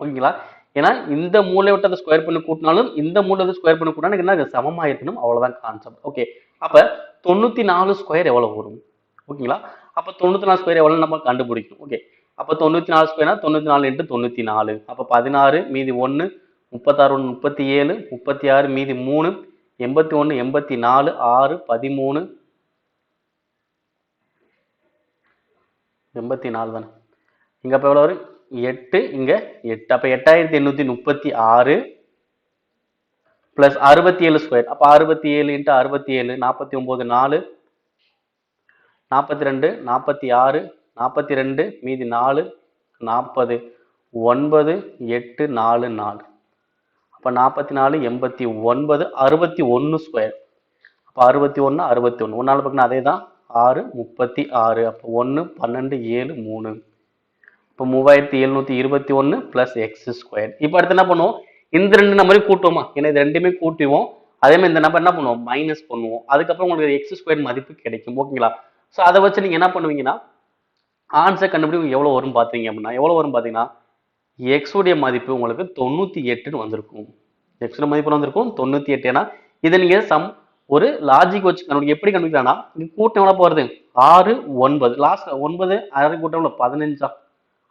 S1: ஓகேங்களா? ஏன்னா இந்த மூலை விட்டத்தை ஸ்கொயர் பண்ணி கூட்டினாலும் இந்த மூலை ஸ்கொயர் பண்ணி கூட்டினா எனக்கு என்ன? சமமா இருக்கணும். அவ்வளவுதான் கான்செப்ட். ஓகே, அப்ப 94 ஸ்கொயர் எவ்வளவு வரும்? ஓகேங்களா? அப்ப 94 ஸ்கொயர் எவ்வளவு நம்ம கண்டுபிடிக்கணும். ஓகே, அப்ப 94 ஸ்கொயர்னா 94 இன்ட்டு 94. அப்ப 16 மீதி 1 36 1 37 36 மீதி 3 81 84 6 13 84 தானே. இங்க அப்ப எவ்வளவு வரும்? 8 இங்க 8. அப்ப 8836 பிளஸ் 67 ஸ்கொயர். அப்ப 67 இன்ட்டு 67 49 4 42 46 42 மீதி 4 40 9 8 4 4. அப்ப 44 89 61 ஸ்கொயர். அப்ப 61 61 1 பக்கம் அதே தான் 6 36. அப்ப 1 12 7 3. இப்போ 3721 பிளஸ் எக்ஸ் ஸ்கொயர். இப்போ அடுத்து என்ன பண்ணுவோம்? இந்த ரெண்டு நம்பரையும் கூட்டுவோமா? ஏன்னா இது ரெண்டுமே கூட்டுவோம். அதே மாதிரி இந்த நம்பர் என்ன பண்ணுவோம்? மைனஸ் பண்ணுவோம். அதுக்கப்புறம் உங்களுக்கு எக்ஸ் ஸ்கொயர் மதிப்பு கிடைக்கும். ஓகேங்களா? ஸோ அதை வச்சு நீங்க என்ன பண்ணுவீங்கன்னா ஆன்சர் கண்டுபிடிக்கும் எவ்வளவு வரும் பார்த்தீங்க அப்படின்னா எவ்வளவு வரும் பார்த்தீங்கன்னா எக்ஸ் உடைய மதிப்பு உங்களுக்கு 98ன்னு வந்திருக்கும். எக்ஸ் மதிப்பு வந்திருக்கும் 98. ஏன்னா இதை நீங்க ஒரு லாஜிக் வச்சு எப்படி கண்டுபிடிக்கலாம்னா கூட்டம் எவ்வளவு போறது? 6 9 லாஸ்ட் 9 6 கூட்டம் 15.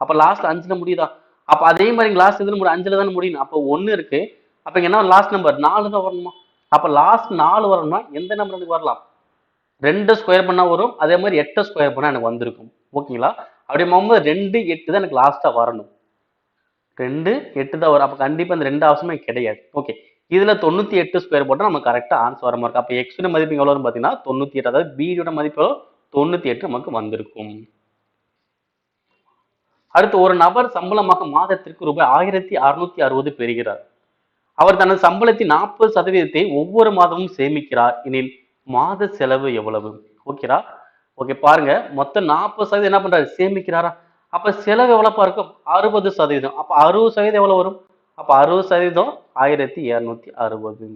S1: அப்ப லாஸ்ட் 5ல முடியுதா? அப்ப அதே மாதிரி லாஸ்ட் இதுல 5ல தானே முடியும். அப்ப 1 இருக்கு. அப்ப என்ன லாஸ்ட் நம்பர் 4 தான் வரணுமா? அப்ப லாஸ்ட் 4 வரணும்னா எந்த நம்பர் எனக்கு வரலாம்? 2 ஸ்கொயர் பண்ணா வரும். அதே மாதிரி 8 ஸ்கொயர் பண்ணா எனக்கு வந்திருக்கும். ஓகேங்களா? அப்படி போகும்போது 2 8 தான் எனக்கு லாஸ்டா வரணும். 2 8 தான் வரும். அப்ப கண்டிப்பா இந்த 2 ஆப்ஷனுமே கிடையாது. ஓகே. இதுல 98 ஸ்கொயர் போட்டா நம்ம கரெக்டா ஆன்சர் வர மாதிரி இருக்கும். அப்ப x மதிப்பு எவ்வளவு வரும் பாத்தீங்கன்னா 98. அதாவது b யோட மதிப்பு 98 நமக்கு வந்திருக்கும். அடுத்து ஒரு நபர் சம்பளமாக மாதத்திற்கு ரூபாய் 1660 பெறுகிறார். அவர் தனது சம்பளத்தின் 40% ஒவ்வொரு மாதமும் சேமிக்கிறார் எனில் மாத செலவு எவ்வளவு? ஓகேடா. ஓகே பாருங்க, மொத்தம் 40% என்ன பண்றாரு? சேமிக்கிறாரா? அப்ப செலவு எவ்வளவுப்பா இருக்கும்? 60%. அப்ப 60% எவ்வளவு வரும்? அப்ப 60% 1260.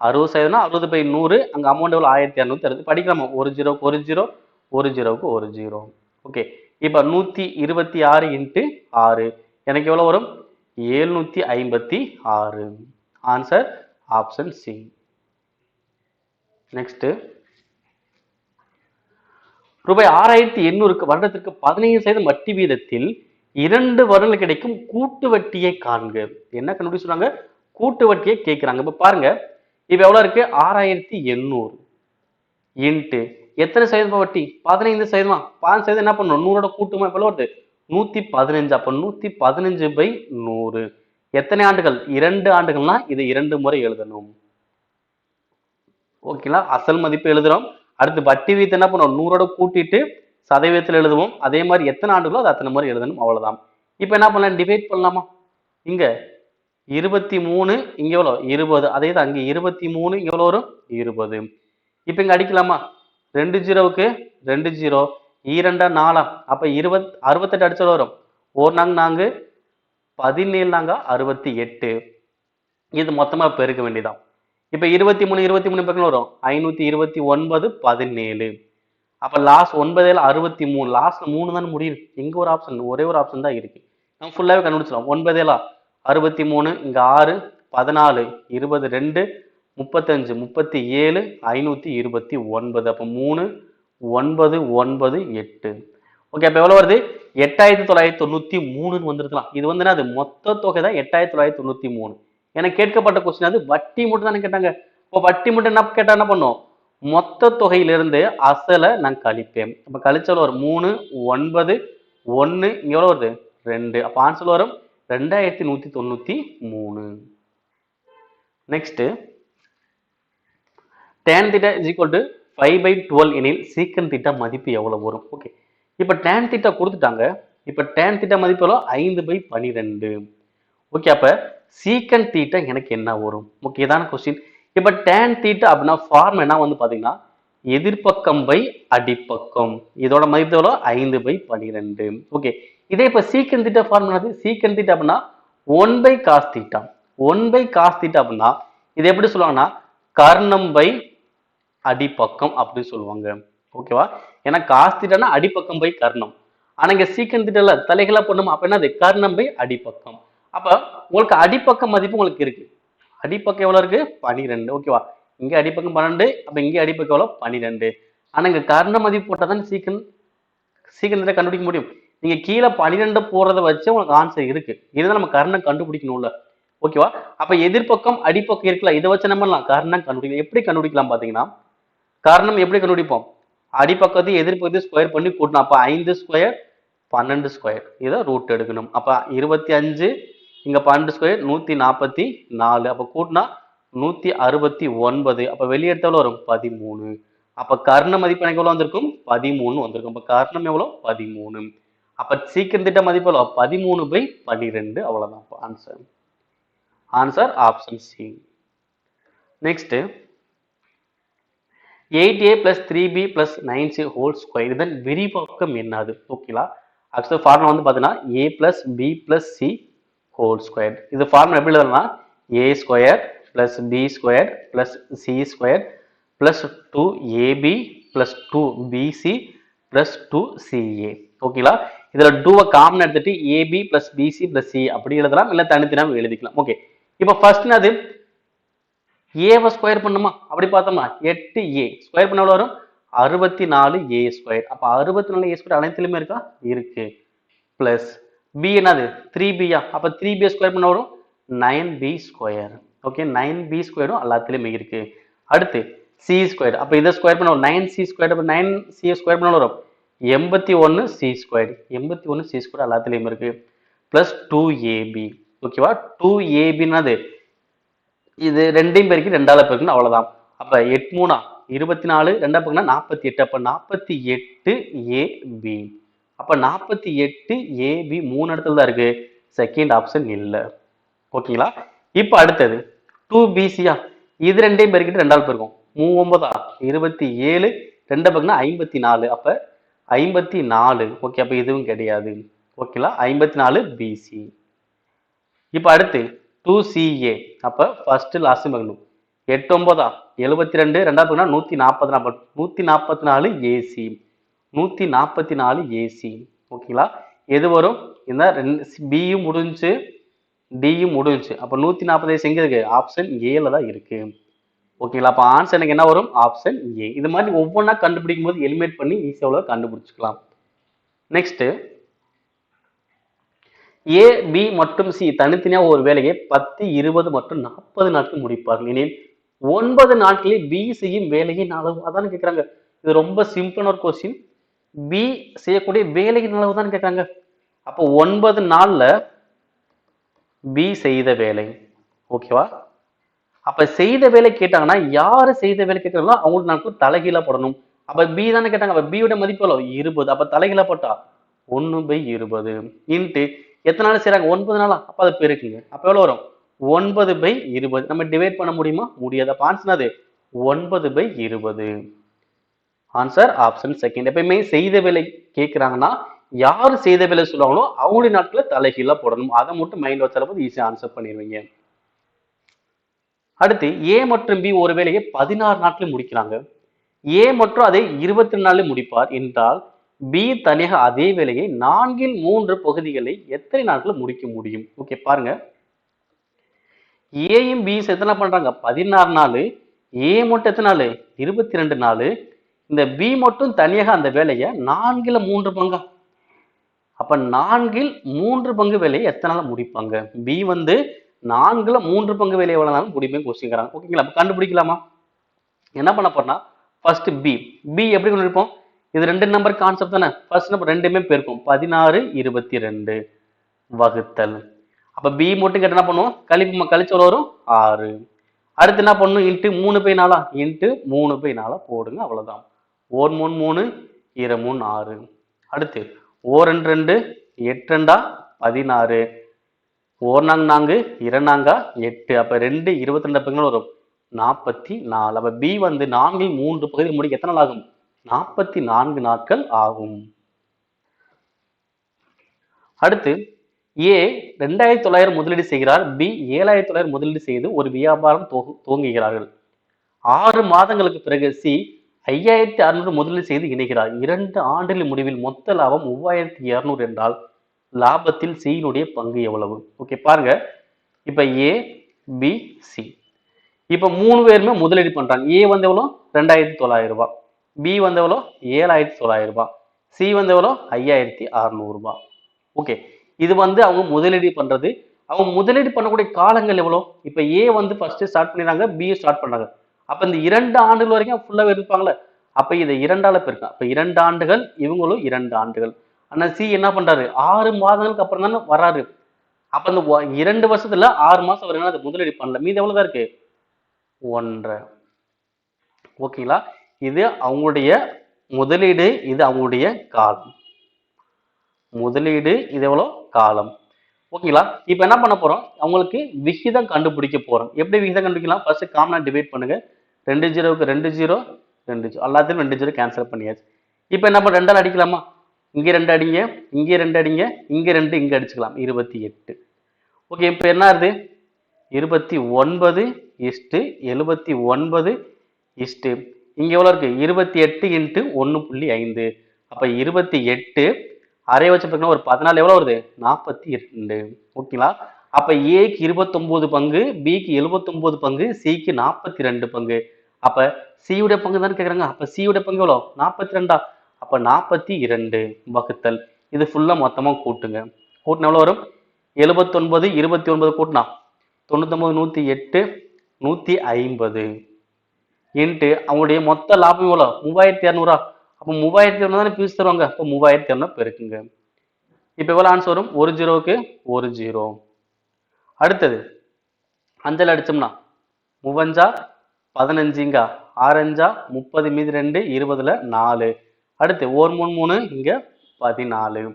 S1: 60%னா 60/100. அங்க அமௌண்ட் எவ்வளவு? 1260. படிக்கலாமா? ஒரு ஜீரோக்கு ஒரு ஜீரோ, ஒரு ஜீரோக்கு ஒரு ஜீரோ. ஓகே. இப்ப 126 இன்ட்டு 6 எனக்கு எவ்வளவு வரும்? 756. Answer option C. நெக்ஸ்ட், ரூபாய் 6800க்கு வருடத்திற்கு 15% வட்டி வீதத்தில் 2 வருடங்கள் கிடைக்கும் கூட்டு வட்டியை காண்க. என்ன கண்டுபிடிச்சு சொல்றாங்க? கூட்டு வட்டியை கேட்கிறாங்க. இப்ப பாருங்க, இப்ப எவ்வளவு இருக்கு? 6800 இன்ட்டு எத்தனை சதவீதம் வட்டி? 15%. 15% என்ன பண்ணும்? 100ஓட கூட்டுமா எவ்வளவு வருது? 115. அப்ப 115/100 எத்தனை ஆண்டுகள்? 2 ஆண்டுகள்னா இதை 2 முறை எழுதணும். ஓகேங்களா? அசல் மதிப்பு எழுதுறோம். அடுத்து வட்டி வீதத்தை என்ன பண்ணுவோம்? 100ஓட கூட்டிட்டு சதவீதத்தில் எழுதுவோம். அதே மாதிரி எத்தனை ஆண்டுகளோ அது அத்தனை முறை எழுதணும். அவ்வளவுதான். இப்ப என்ன பண்ணலாம்? டிவைட் பண்ணலாமா? இங்க 23, இங்க எவ்வளவு? 20. அதே தான் அங்க 23, இங்க எவ்வளவு வரும்? 20. இப்ப இங்க அடிக்கலாமா? 2 ஜீரோவுக்கு 2 ஜீரோ, 2 4. அப்ப 68 அடிச்சா வரும். 1 நாங்க 4, 17 நாங்க 68. இது மொத்தமா பெருக்க வேண்டியதான். இப்ப 23 பக்கம் வரும். 529 17. அப்ப லாஸ்ட் 9 63. லாஸ்ட்ல 3 தான் முடியுது. எங்க ஒரு ஆப்ஷன்? ஒரே ஒரு ஆப்ஷன் தான் இருக்கு. நம்ம ஃபுல்லாவே கண்டுபிடிச்சலாம். 9 63, இங்க 6, 14, 22, 35, 37, 529. அப்ப 3 9 9 8. ஓகே. அப்ப எவ்வளவு வருது? 8993 வந்துருக்கலாம். இது வந்து அது மொத்த தொகை தான் 8993. எனக்கு கேட்கப்பட்ட கொஸ்டின் அது வட்டி மட்டும் தானே கேட்டாங்க. இப்போ வட்டி மட்டும் என்ன கேட்டா என்ன பண்ணும்? மொத்த தொகையிலிருந்து அசலை நான் கழிப்பேன். அப்ப கழிச்சல் வரும் 3 9 1. இங்க எவ்வளவு வருது? 2. அப்ப ஆன்சர் வரும் 2193. Next, tan theta is equal to 5/12 எனில் சீக்கன் தீட்டா மதிப்பு எவ்வளவு வரும்? ஓகே. இப்ப tan theta கொடுத்துட்டாங்க. இப்ப tan theta மதிப்பு எவ்வளவு? 5/12. ஓகே. அப்ப சீக்கன் தீட்டா எனக்கு என்ன வரும்? ஓகே, இதான கொஸ்டின். இப்ப tan theta அப்படின்னா ஃபார்ம் என்ன வந்து பாத்தீங்கன்னா எதிர்பக்கம் பை அடிப்பக்கம். இதோட மதிப்பு எவ்வளவு? 5/12. ஓகே. இதே இப்ப சீக்கன் தீட்டா ஃபார்ம் என்னது? சீக்கன் தீட்டா அப்படின்னா 1/cos theta. 1/cos theta அப்படின்னா இது எப்படி சொல்லுவாங்கன்னா கர்ணம் பை அடிப்பக்கம் அப்படின்னு சொல்லுவாங்க. ஓகேவா? ஏன்னா காஸ் தீட்டானா அடிப்பக்கம் பை கர்ணம். ஆனா இங்க சீக்கன் தீட்டால தலைகளா பண்ணுமா? அப்ப என்னது? கர்ணம் பை அடிப்பக்கம். அப்ப உங்களுக்கு அடிப்பக்கம் மதிப்பு உங்களுக்கு இருக்கு. அடிப்பக்கம் எவ்வளவு இருக்கு? 12. ஓகேவா? இங்க அடிப்பக்கம் 12. அப்ப இங்க அடிப்பக்கம் எவ்வளவு? 12. ஆனா இங்க கர்ண மதிப்பு போட்டா தான் சீக்கன் தீட்டா கண்டுபிடிக்க முடியும். நீங்க கீழே 12 போறத வச்சு உங்களுக்கு ஆன்சர் இருக்கு. இதுதான் நம்ம கர்ணம் கண்டுபிடிக்கணும்ல. ஓகேவா? அப்ப எதிர்பக்கம் அடிப்பக்கம் இருக்குல்ல, இதை வச்சு நம்ம கர்ணம் கண்டுபிடிக்கலாம். எப்படி கண்டுபிடிக்கலாம் பாத்தீங்கன்னா, கர்ணம் எப்படி கண்டுபிடிப்போம்? அடிப்பக்கத்தை எதிர்பக்கத்தை ஸ்கொயர் பண்ணி கூட்டணும். அப்ப 5 ஸ்கொயர் 12 ஸ்கொயர். இதை ரூட் எடுக்கணும். அப்ப 25, இங்க 12 ஸ்கொயர் 144. அப்ப கூட்டினா 169. அப்ப வெளியே எடுத்த எவ்வளவு வரும்? 13. அப்ப கர்ண மதிப்பு எனக்கு எவ்வளவு வந்திருக்கும்? 13 வந்திருக்கும். அப்ப கர்ணம் எவ்வளவு? 13. அப்ப சீக்கிரம் திட்ட மதிப்பு எவ்வளவு? 13/12. அவ்வளவுதான் answer. Answer option C. Next, 8a plus 3b plus 9c whole square இதன் விரிவாக்கம் என்னது? ஓகேங்களா? ஆக்சுவலா ஃபார்முலா வந்து பாத்தீங்கன்னா a plus b plus c whole square. இது ஃபார்முலா எப்படி எழுதலாம்? a square plus b square plus c square plus 2ab plus 2bc plus 2ca. ஓகேங்களா? இதுல 2 காமன் எடுத்துட்டு ab plus bc plus c அப்படி எழுதலாம், இல்ல தனித்தனியாக எழுதிக்கலாம். ஓகே. இப்போ ஃபர்ஸ்ட் அது ஏவை ஸ்கொயர் பண்ணுமா? அப்படி பார்த்தோமா 8a ஸ்கொயர் பண்ண எவ்வளவு வரும்? 64a square. அப்ப 64a ஸ்கொயர் அனைத்திலுமே இருக்கா? இருக்கு. பிளஸ் b என்னது? 3b. அப்ப 3b ஸ்கொயர் பண்ண வரும் 9b ஸ்கொயர். ஓகே, 9b ஸ்கொயரும் எல்லாத்திலுமே இருக்கு. அடுத்து c ஸ்கொயர். அப்ப இதை ஸ்கொயர் பண்ண 9c ஸ்கொயர். அப்ப 9c ஸ்கொயர் பண்ண வரும் 81c ஸ்கொயர். 81c ஸ்கொயர் எல்லாத்திலுமே இருக்கு. Plus 2ab. ஓகேவா? 2abனது இது ரெண்டையும் பெருக்கி ரெண்டால பெருக்கணும், அவ்வளவுதான். அப்ப 8 3 24, ரெண்டா பெருக்கினா 48. அப்ப 48ab. அப்ப 48ab 3 இடத்துல தான் இருக்கு. செகண்ட் ஆப்ஷன் இல்ல. ஓகேங்களா? இப்ப அடுத்தது 2bcயா, இது ரெண்டையும் பெருக்கிட்டு ரெண்டால் பெருக்கும். 3 27, ரெண்டா பெருக்கினா 54. அப்ப 54. ஓகே, அப்ப இதுவும் கிடையாது. ஓகேங்களா? 54bc. இப்ப அடுத்து 2ca. அப்ப ஃபர்ஸ்ட் லாஸ்ட் பெருக்கணும். 8 9 72, ரெண்டா பெருக்கினா 144. 144ac. 144ac. ஓகேங்களா? எது வரும்? இந்த பியும் முடிஞ்சு டியும் முடிஞ்சு. அப்ப 140 எங்க இருக்கு? ஆப்ஷன் ஏல தான் இருக்கு. ஓகேங்களா? அப்ப ஆன்சர் எனக்கு என்ன வரும்? Option A. இது மாதிரி ஒவ்வொன்றா கண்டுபிடிக்கும் போது எலிமினேட் பண்ணி ஈஸியாக கண்டுபிடிச்சுக்கலாம். நெக்ஸ்ட், ஏ பி மற்றும் சி தனித்தனியாக ஒரு வேலையை 10 20 மற்றும் 40 நாட்கள் முடிப்பார்கள் எனில் 9 நாட்களில் பி செய்யும் வேலையின் அளவு. அதான் கேட்கறாங்க. இது ரொம்ப சிம்பிளான ஒரு கொஸ்டின். பி செய்யக்கூடிய வேலையின் அளவு தான் கேட்கறாங்க. அப்போ 9 நாள்ல பி செய்த வேலை. ஓகேவா? அப்ப செய்த வேலை கேட்டாங்கன்னா யாரு செய்த வேலை கேட்கறாங்களோ அவங்களுக்கு நாட்கள் தலைகீழா போடணும். அப்ப பி தானே கேட்டாங்க. அப்ப பியோட மதிப்பு எவ்வளவு? 20. அப்ப தலைகீழா போட்டா 1/20 இன்ட்டு எத்தனை நாள் செய்றாங்க? 9 நாளா? அப்ப அதை பெருக்குங்க. அப்ப எவ்வளவு வரும்? 9/20. நம்ம டிவைட் பண்ண முடியுமா? முடியாது. அப்ப ஆன்சர் அது 9/20. Answer option second. எப்பயுமே செய்த வேலை கேட்கிறாங்கன்னா யாரு செய்த வேலை சொல்லுவாங்களோ அவங்களுடைய நாட்களை தலைகீழா போடணும். அதை மட்டும் மைண்ட் வச்சாலும் ஈஸியா ஆன்சர் பண்ணிடுவீங்க. அடுத்து ஏ மற்றும் பி ஒரு வேலையை 16 நாட்களில் முடிக்கிறாங்க. ஏ மற்றும் அதை 22 நாளில் முடிப்பார் என்றால் பி தனியாக அதே வேலையை 4/3 பகுதிகளை எத்தனை நாட்களில் முடிக்க முடியும்? ஓகே, பாருங்க. ஏயும் பி எத்தனை பண்றாங்க? 16 நாள். ஏ மட்டும் எத்தனை நாள்? 22 நாள். இந்த பி மட்டும் தனியாக அந்த வேலையை 4/3 பங்கா. அப்ப 4/3 பங்கு வேலையை எத்தனை நாள் முடிப்பாங்க? பி வந்து 4/3 பங்கு வேலையை எவ்வளவு நாள் முடிப்பேன் கொஸ்டின். ஓகேங்களா? கண்டுபிடிக்கலாமா? என்ன பண்ண போறோம்னா ஃபர்ஸ்ட் பி எப்படி கண்டுபிடிப்போம்? இது ரெண்டு நம்பர் கான்செப்ட் தானே. ஃபர்ஸ்ட் நம்பர் ரெண்டுமே பெருக்கும். 16 22 வகுத்தல். அப்ப பி மட்டும் கேட்டு என்ன பண்ணுவோம்? கழிச்சு வரும் 6. அடுத்து என்ன பண்ணணும்? இன்ட்டு 3/4 இன்ட்டு 3/4 போடுங்க, அவ்வளவுதான். 1 3 3 2 3 6. அடுத்து 1 2 2 8 2 16. 1 4 2 4 8. அப்ப 2 22 பக்கங்கள் வரும் 44. அப்ப பி வந்து 4/3 பகுதியில் முடிக்க எத்தனை நாள் ஆகும்? 44 நாட்கள் ஆகும். அடுத்து ஏ 2900 முதலீடு செய்கிறார். பி 7900 முதலீடு செய்து ஒரு வியாபாரம் துவங்குகிறார்கள். 6 மாதங்களுக்கு பிறகு சி 5600 முதலீடு செய்து இணைகிறார். 2 ஆண்டுகளின் முடிவில் மொத்த லாபம் 3200 என்றால் லாபத்தில் சியினுடைய பங்கு எவ்வளவு? ஓகே, பாருங்க. இப்ப ஏ பி சி இப்ப 3 பேருமே முதலீடு பண்றாங்க. ஏ வந்து எவ்வளவு? 2900 ரூபாய். பி வந்து எவ்வளவு? 7900 ரூபாய். சி வந்து எவ்வளவு? 5600 ரூபாய். ஓகே, இது வந்து அவங்க முதலீடு பண்றது. அவங்க முதலீடு பண்ணக்கூடிய காலங்கள் எவ்வளவு? இப்ப ஏ வந்து ஃபர்ஸ்ட் ஸ்டார்ட் பண்ணிடுறாங்க, பி ஸ்டார்ட் பண்றாங்க. அப்ப இந்த 2 ஆண்டுகள் வரைக்கும் ஃபுல்லா இருப்பாங்கல்ல. அப்ப இதை 2ஆல பெருக்கும். அப்ப 2 ஆண்டுகள், இவங்களும் 2 ஆண்டுகள். ஆனா சி என்ன பண்றாரு? 6 மாதங்களுக்கு அப்புறம் தானே வராரு. அப்ப இந்த 2 வருஷத்துல 6 மாசம் வரைக்கும் அது முதலீடு பண்ணல. மீது எவ்வளவுதான் இருக்கு? 1.5. ஓகேங்களா? இது அவங்களுடைய முதலீடு, இது அவங்களுடைய காலம். முதலீடு, இது எவ்வளவு? காலம். ஓகேங்களா? இப்ப என்ன பண்ண போறோம்? அவங்களுக்கு விகிதம் கண்டுபிடிக்க போறோம். எப்படி விகிதம் கண்டுபிடிக்கலாம்? ஃபர்ஸ்ட் காமனா டிவைட் பண்ணுங்க. 2 0க்கு 2 0 2 0 எல்லாத்தையும் 2 0 கேன்சல் பண்ணியாச்சு. இப்ப என்ன பண்ண? 2ஆல் அடிக்கலாமா? இங்க 2 அடிங்க, இங்க 2 அடிங்க, இங்க 2 இங்க அடிச்சுக்கலாம். 28. ஓகே, இப்ப என்ன ஆகுது? 29 இஸ்டு 79 இஸ்டு இங்க எவ்வளவு இருக்கு? 28 இன்ட்டு 1.5. அப்ப 28 அரை வச்ச பக்கம் ஒரு 14 எவ்வளவு வருது? 42. ஓகேங்களா? அப்ப ஏக்கு 29 பங்கு, பிக்கு 79 பங்கு, சிக்கு 42 பங்கு. அப்ப சியுடைய பங்கு தானே கேக்குறாங்க. அப்ப சியுடைய பங்கு எவ்வளவு? 42. அப்ப 42 வகுத்தல். இது ஃபுல்லா மொத்தமா கூட்டுங்க. கூட்டினா எவ்வளவு வரும்? 79 29 கூட்டினா 99 108 150 இன்ட்டு அவங்களுடைய மொத்த லாபம் எவ்வளவு? 3200. அப்ப 3200 தானே பீஸ் தருவாங்க. அப்ப 3200 பெருக்குங்க. இப்போ எவ்வளவு ஆன்சர் வரும்? ஒரு ஜீரோவுக்கு ஒரு ஜீரோ. அடுத்தது அஞ்சல் அடிச்சோம்னா மூவஞ்சா 15, ஆறஞ்சா 30, மீதி 2, 20ல 4. அடுத்து ஓர் 3 3, இங்க 14.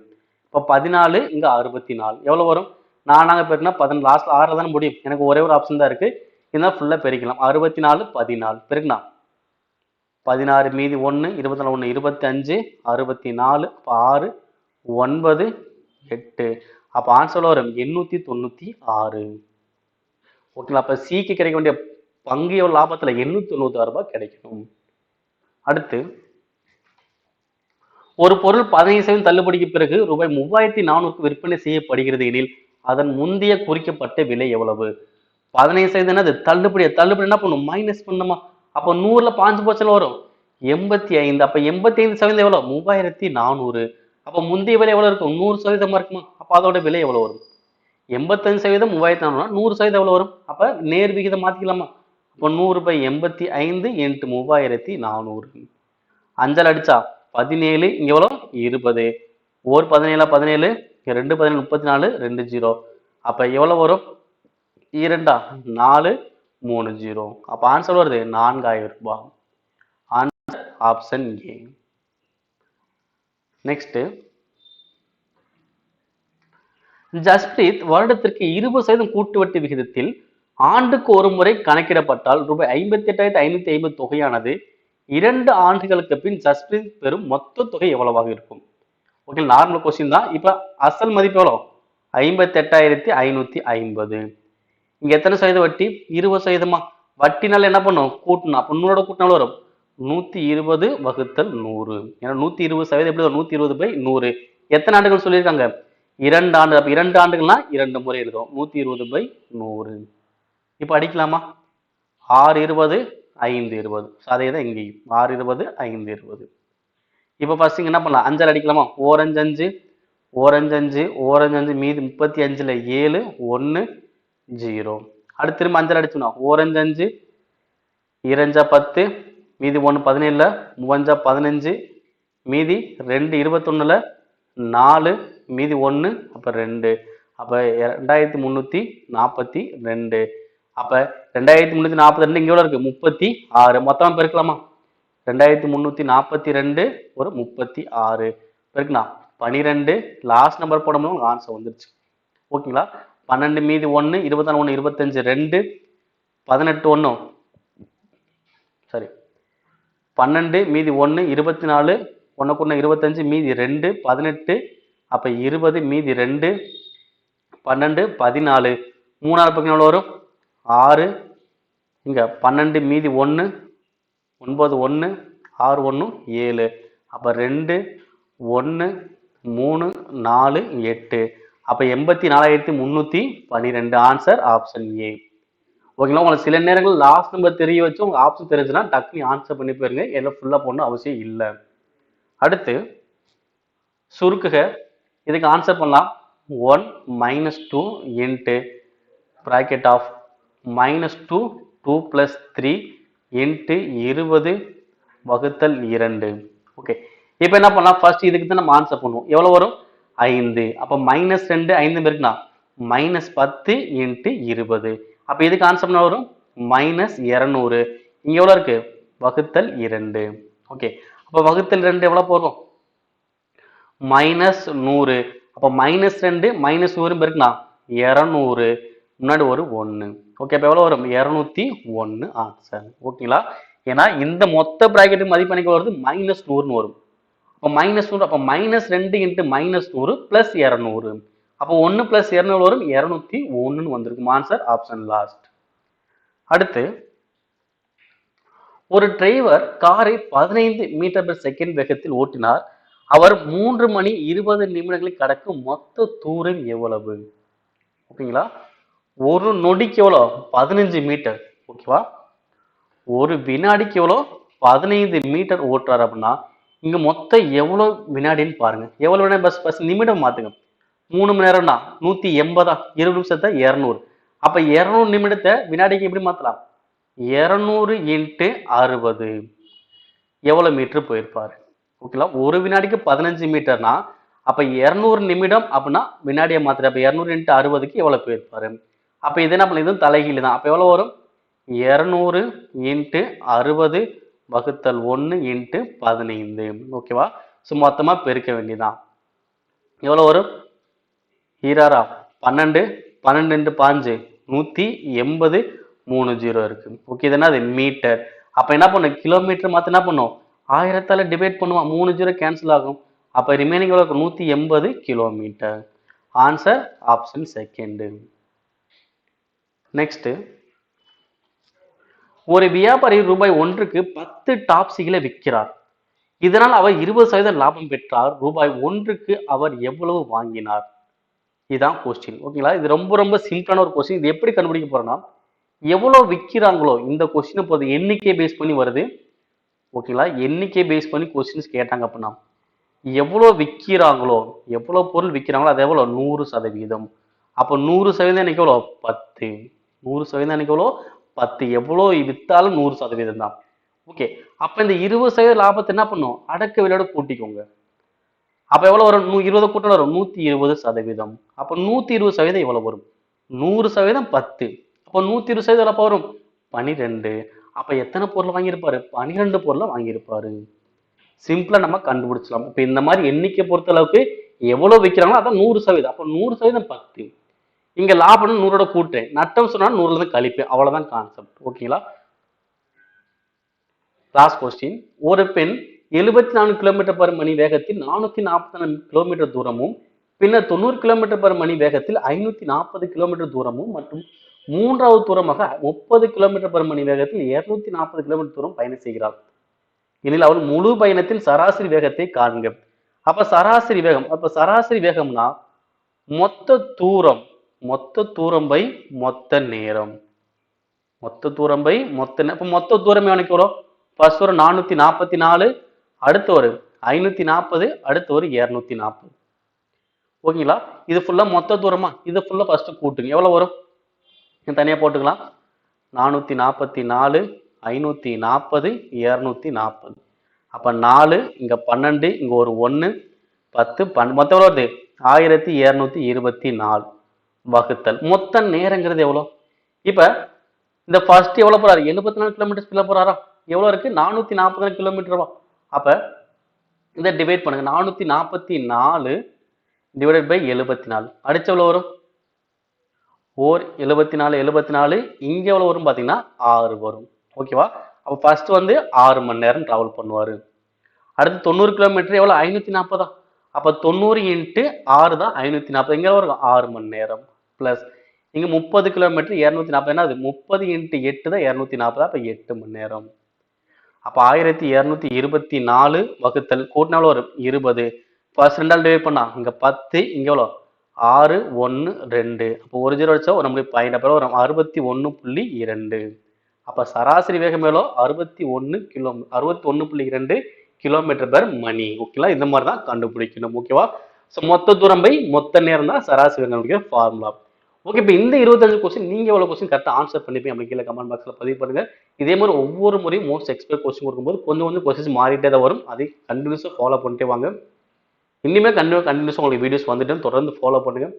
S1: இப்போ 14, இங்க 64. எவ்வளவு வரும்? நானாக பெருக்கினா 14, லாஸ்ட்ல 6 தானே முடியும். எனக்கு ஒரே ஒரு ஆப்ஷன் தான் இருக்கு. இதான் ஃபுல்லா பெருக்கலாம். 64 14 பெருக்கினா 16, மீதி 1, 24 1, 25, 64. அப்போ 6 9 8. அப்போ ஆன்சர் வரும் 896. ஓகேங்களா? அப்ப சிக்கு கிடைக்க வேண்டிய பங்கு எவ்வளவு? லாபத்துல 896 ரூபாய் கிடைக்கும். அடுத்து ஒரு பொருள் 15% தள்ளுபடிக்கு பிறகு ரூபாய் 3400க்கு விற்பனை செய்யப்படுகிறது எனில் அதன் முந்தைய குறிக்கப்பட்ட விலை எவ்வளவு? 15% என்னது? தள்ளுபடி. தள்ளுபடி என்ன பண்ணும்? மைனஸ் பண்ணுமா? அப்ப 100ல பாஞ்சு போச்சுல வரும் 85. அப்ப 85% எவ்வளவு? 3400. அப்ப முந்தைய விலை எவ்வளவு இருக்கும்? 100% இருக்குமா? அப்ப அதோட விலை எவ்வளவு வரும்? 85% 3400, 100% எவ்வளவு வரும்? அப்ப நேர் விகிதம் மாத்திக்கலாமா? அப்ப 100/85 into 3400. அஞ்சல் அடிச்சா 17, இங்க எவ்வளவு? 20. ஓர் 17 17, 2 17 34, 2 0. அப்ப எவ்வளவு வரும்? 2 4 3 0. அப்ப ஆன்சர் வருது 4000 ரூபாய். Answer option A. Next, Jasprit வருடத்திற்கு 20% கூட்டு வட்டி விகிதத்தில் ஆண்டுக்கு ஒரு முறை கணக்கிடப்பட்டால் ரூபாய் 58,550 தொகையானது 2 ஆண்டுகளுக்கு பின் ஜஸ்பிரீத் பெறும் மொத்த தொகை எவ்வளவாக இருக்கும்? ஓகே, நார்மல் கொஸ்டின் தான். இப்ப அசல் மதிப்பு எவ்வளவு? 58,550. இங்க எத்தனை சதவீத வட்டி? 20%. வட்டினால என்ன பண்ணும்? கூட்டணும். அப்ப 100 கூட்டினாலும் வரும் 120 வகுத்தல் 100. ஏன்னா 120% எப்படி வரும்? 120/100. எத்தனை ஆண்டுகள் சொல்லியிருக்காங்க? 2 ஆண்டு. அப்ப 2 ஆண்டுகள்னா 2 முறை எழுதும். 120/100. இப்ப அடிக்கலாமா? 6 20 5 20. அதே தான் இங்கேயும் 6 20 5 20. இப்ப ஃபர்ஸ்ட் என்ன பண்ணலாம்? அஞ்சல் அடிக்கலாமா? ஓரஞ்சு 5, ஓரஞ்சு 5, ஓரஞ்சு 5, மீதி 35ல 7 1 0. அடுத்து திரும்ப அஞ்சல் அடிச்சோம்னா ஓரஞ்சு 5, இரஞ்சா 10, மீதி 1 17ல, மூவஞ்சா 15, மீதி 2 21ல 4, மீதி 1, அப்ப 2. அப்ப 2342. அப்ப 2342 இங்க எவ்வளவு இருக்கு? 36. மொத்தமா பெருக்கலாமா? 2342 ஒரு 36 பெருக்குனா 12. லாஸ்ட் நம்பர் போடும்போது உங்களுக்கு ஆன்சர் வந்துருச்சு. ஓகேங்களா? 12 மீதி 1, 24 1, 25 2, 18 1, சாரி 12 மீதி 1, 24 1 25, மீதி 2 18. அப்ப 20 மீதி 2 12 14. மூணாவது பக்கம் எவ்வளவு வரும்? 6. இங்க 12 மீதி 1 9 1 6 1 7. அப்ப 2 1 3 4 8. அப்ப 84,312. Answer option A. ஓகேங்களா? உங்களுக்கு சில நேரங்கள் லாஸ்ட் நம்பர் தெரிய வச்சு உங்க ஆப்ஷன் தெரிஞ்சுன்னா டக்குனு ஆன்சர் பண்ணி போயிருங்க. எல்லாம் ஃபுல்லா போடணும் அவசியம் இல்லை. அடுத்து சுருக்குக. இதுக்கு ஆன்சர் பண்ணலாம். 1 - 2 into bracket of -2 2 plus 3 into 20 வகுத்தல் 2. ஓகே, இப்போ என்ன பண்ணலாம்? ஃபர்ஸ்ட் இதுக்கு தான் நம்ம ஆன்சர் பண்ணுவோம். எவ்வளவு வரும்? 5. அப்ப -2 5 இருக்குன்னா -10 into 20. அப்ப இதுக்கு ஆன்சர் பண்ண வரும் -200. இங்க எவ்வளவு இருக்கு? வகுத்தல் 2. ஓகே, அப்ப வகுத்தல் 2 எவ்வளவு போகும்? -100. அப்ப -2 -100 பெருக்குனா 200. முன்னாடி ஒரு 1. ஓகே, அப்ப எவ்வளவு வரும்? 201 ஆன்சர். ஓகேங்களா? ஏன்னா இந்த மொத்த பிராக்கெட் மதிப்பு வருது -100 வரும். அப்ப -100. அப்ப -2 into -100 plus 200. அப்போ 1 plus 200 வரும் 201 வந்திருக்கும். Answer option last. அடுத்து ஒரு டிரைவர் காரை 15 மீட்டர்/செகண்ட் வேகத்தில் ஓட்டினார். அவர் 3 மணி 20 நிமிடங்களில் கடக்கும் மொத்த தூரம் எவ்வளவு? ஓகேங்களா? ஒரு நொடிக்கு எவ்வளோ? 15 மீட்டர். ஓகேவா? ஒரு வினாடிக்கு எவ்வளோ? 15 மீட்டர் ஓட்டுறாரு அப்படின்னா இங்க மொத்தம் எவ்வளவு வினாடின்னு பாருங்க. எவ்வளவு வினாடி? பஸ் நிமிடம் மாத்துங்க. 3 மணி நேரம்னா 180. 20 நிமிஷத்தை 200. அப்ப 200 நிமிடத்தை வினாடிக்கு எப்படி மாத்தலாம்? 200 into 60 எவ்வளவு மீட்டர் போயிருப்பாரு? ஓகேங்களா? ஒரு வினாடிக்கு 15 மீட்டர்னா அப்ப 200 நிமிடம் அப்படின்னா வினாடியை மாத்திர அப்ப 200 × 60க்கு எவ்வளவு போயிருப்பாரு. அப்ப இது என்ன பண்ண இதுவும் தலைகீழ் தான். அப்ப எவ்வளவு வரும் 200 × 60 வகுத்தல் 1 × 15. ஓகேவா? ஸோ மொத்தமா பெருக்க வேண்டியதான். எவ்வளவு வரும் 12 12 × 5 180 30 இருக்கு. ஓகே, இது என்னது மீட்டர். அப்ப என்ன பண்ணும் கிலோமீட்டர் மாத்த என்ன பண்ணும் 1000ஆல டிவைட் பண்ணுவான், 30 கேன்சல் ஆகும். அப்ப ரிமைனிங் எவ்வளவு 180 kilometre. Answer option second. Next, ஒரு வியாபாரி ரூபாய் 1க்கு 10 டாப்ஸிகளை விற்கிறார். இதனால் அவர் 20% லாபம் பெற்றார். ரூபாய் 1க்கு அவர் எவ்வளவு வாங்கினார்? இதுதான் கொஸ்டின். ஓகேங்களா? இது ரொம்ப ரொம்ப சிம்பிளான ஒரு கொஸ்டின். இது எப்படி கண்டுபிடிக்க போறோம்னா, எவ்வளவு விற்கிறாங்களோ இந்த கொஸ்டினை பொறுத்து எண்ணிக்கை பேஸ் பண்ணி வருது. ஓகேங்களா? எண்ணிக்கை பேஸ் பண்ணி கொஸ்டின்ஸ் கேட்டாங்க அப்படின்னா எவ்வளவு விற்கிறாங்களோ, எவ்வளவு பொருள் விற்கிறாங்களோ அது எவ்வளவு 100%. அப்போ 100% எனக்கு எவ்வளோ 10. 100% எனக்கு எவ்வளோ 10. எவ்வளோ வித்தாலும் 100% தான். ஓகே, அப்ப இந்த 20% லாபத்தை என்ன பண்ணும் அடக்க விலையோட கூட்டிக்கோங்க. அப்ப எவ்வளவு வரும் 20 கூட்டம் வரும் 120%. அப்ப 120% எவ்வளவு வரும் 100% 10. அப்போ 120% எவ்வளவு வரும் 12. அப்ப எத்தனை பொருள் வாங்கியிருப்பாரு 12 பொருளை வாங்கியிருப்பாரு. சிம்பிளா நம்ம கண்டுபிடிச்சலாம். இப்ப இந்த மாதிரி எண்ணிக்கை பொறுத்த அளவுக்கு எவ்வளவு விற்கிறாங்களோ அதான் 100%. அப்ப 100% 10. இங்க லாபம் 100ஓட கூட்டேன், நட்டம் சொன்னா 100ல இருந்து கழிப்பேன். அவ்வளவுதான் கான்செப்ட். ஓகேங்களா? Last question. ஒரு பெண் 74 km/மணி வேகத்தில் 444 கிலோமீட்டர் தூரமும் பின்னர் 90 km/மணி வேகத்தில் 540 கிலோமீட்டர் தூரமும் மற்றும் மூன்றாவது தூரமாக 30 km/மணி வேகத்தில் 240 கிலோமீட்டர் தூரம் பயணம் செய்கிறாள். எனில் அவள் முழு பயணத்தின் சராசரி வேகத்தை காண்க. அப்ப சராசரி வேகம், அப்ப சராசரி வேகம்னா மொத்த தூரம் பை மொத்த நேரம். மொத்த தூரம் பை மொத்த தூரம் எனக்கு வரும் ஃபர்ஸ்ட் ஒரு 444, அடுத்து ஒரு 540, அடுத்து ஒரு 240. ஓகேங்களா? இது ஃபுல்லா மொத்த தூரமா, இது ஃபுல்லா ஃபர்ஸ்ட் கூட்டுங்க. எவ்வளவு வரும் தனியா போட்டுக்கலாம். 444, 540, 240. அப்ப 4 இங்க 12 இங்க ஒரு 1 10 மொத்தம் எவ்வளவு வருது 1224 வகுத்தல் மொத்த நேரங்கிறது எவ்வளவு. இப்ப இந்த ஃபர்ஸ்ட் எவ்வளவு போறாரு 74 கிலோமீட்டர் ஸ்பீட்ல போறாரா, எவ்வளவு இருக்கு 440 கிலோமீட்டர். அப்ப இதை டிவைட் பண்ணுங்க. 444 டிவைடட் பை 74 அடிச்ச எவ்வளவு வரும் 74 இங்க எவ்வளவு வரும் பாத்தீங்கன்னா 6 வரும். ஓகேவா? அப்ப ஃபர்ஸ்ட் வந்து 6 மணி நேரம் டிராவல் பண்ணுவாரு. அடுத்து 90 கிலோமீட்டர் எவ்வளவு 540. அப்ப 90 × 6 தான் 540. இங்க வரும் 6 மணி நேரம் பிளஸ் இங்க 30 கிலோமீட்டர் 240. என்ன அது 30 × 8 தான் 240. அப்ப 8 மணி நேரம். அப்ப 1224 வகுத்தல் கூட்டினா எவ்வளவு வரும் 20. ஃபர்ஸ்ட் 2ஆல் டிவைட் பண்ணா இங்க 10 இங்க எவ்வளவு 6 1 2. அப்போ ஒரு 0 வச்சா நம்மளுக்கு பாயிண்ட் அப்புறம் வரும் 61.2. அப்ப சராசரி வேகம் எவ்வளோ 61.2 km/மணி. ஓகேங்களா? இந்த மாதிரி தான் கண்டுபிடிக்கணும். ஓகேவா? ஸோ மொத்த தூரம் பை மொத்த நேரம் தான் சராசரி வேகம் ஃபார்முலா. ஓகே, இப்போ இந்த 25 கொஸ்டின் நீங்க எவ்வளவு கொஸ்டின் கரெக்டாக ஆன்சர் பண்ணிப்பீங்க அப்படி கீழே கமெண்ட் பாக்ஸ்ல பதிவு பண்ணுங்க. இதே மாதிரி ஒவ்வொரு முறையும் மோஸ்ட் எக்ஸ்பெக்ட் கொஸ்டின் கொடுக்கும்போது கொஞ்சம் கொஸ்டின்ஸ் மாறிட்டே தான் வரும். அதை கண்டினியூஸாக ஃபாலோ பண்ணிட்டே வாங்க. இனிமேல் கண்டினியூஸாக உங்களுக்கு வீடியோஸ் வந்துட்டு தொடர்ந்து ஃபாலோ பண்ணுங்க.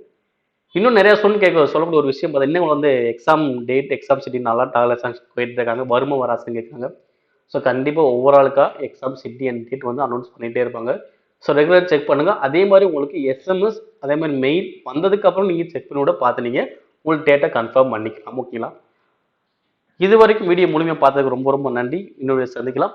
S1: இன்னும் நிறைய சொல்லக்கூடிய ஒரு விஷயம் பார்த்தீங்கன்னா வந்து எக்ஸாம் டேட் எக்ஸாம் சிட்டி நல்லா போயிட்டு இருக்காங்க. வரும வராசுன்னு கேட்காங்க. ஸோ கண்டிப்பாக ஓவராலுக்கா எக்ஸாம் சிட்டி அண்ட் டேட் வந்து அனௌன்ஸ் பண்ணிகிட்டே இருப்பாங்க. ஸோ ரெகுலர் செக் பண்ணுங்க. அதே மாதிரி உங்களுக்கு எஸ்எம்எஸ் அதே மாதிரி மெயில் வந்ததுக்கு அப்புறம் நீங்கள் செக் பண்ணி கூட பார்த்து நீங்கள் உங்களுக்கு டேட்டா கன்ஃபார்ம் பண்ணிக்கலாம். ஓகேங்களா? இது வரைக்கும் வீடியோ முழுமையாக பார்த்ததுக்கு ரொம்ப ரொம்ப நன்றி. இன்னொரு சந்திக்கலாம்.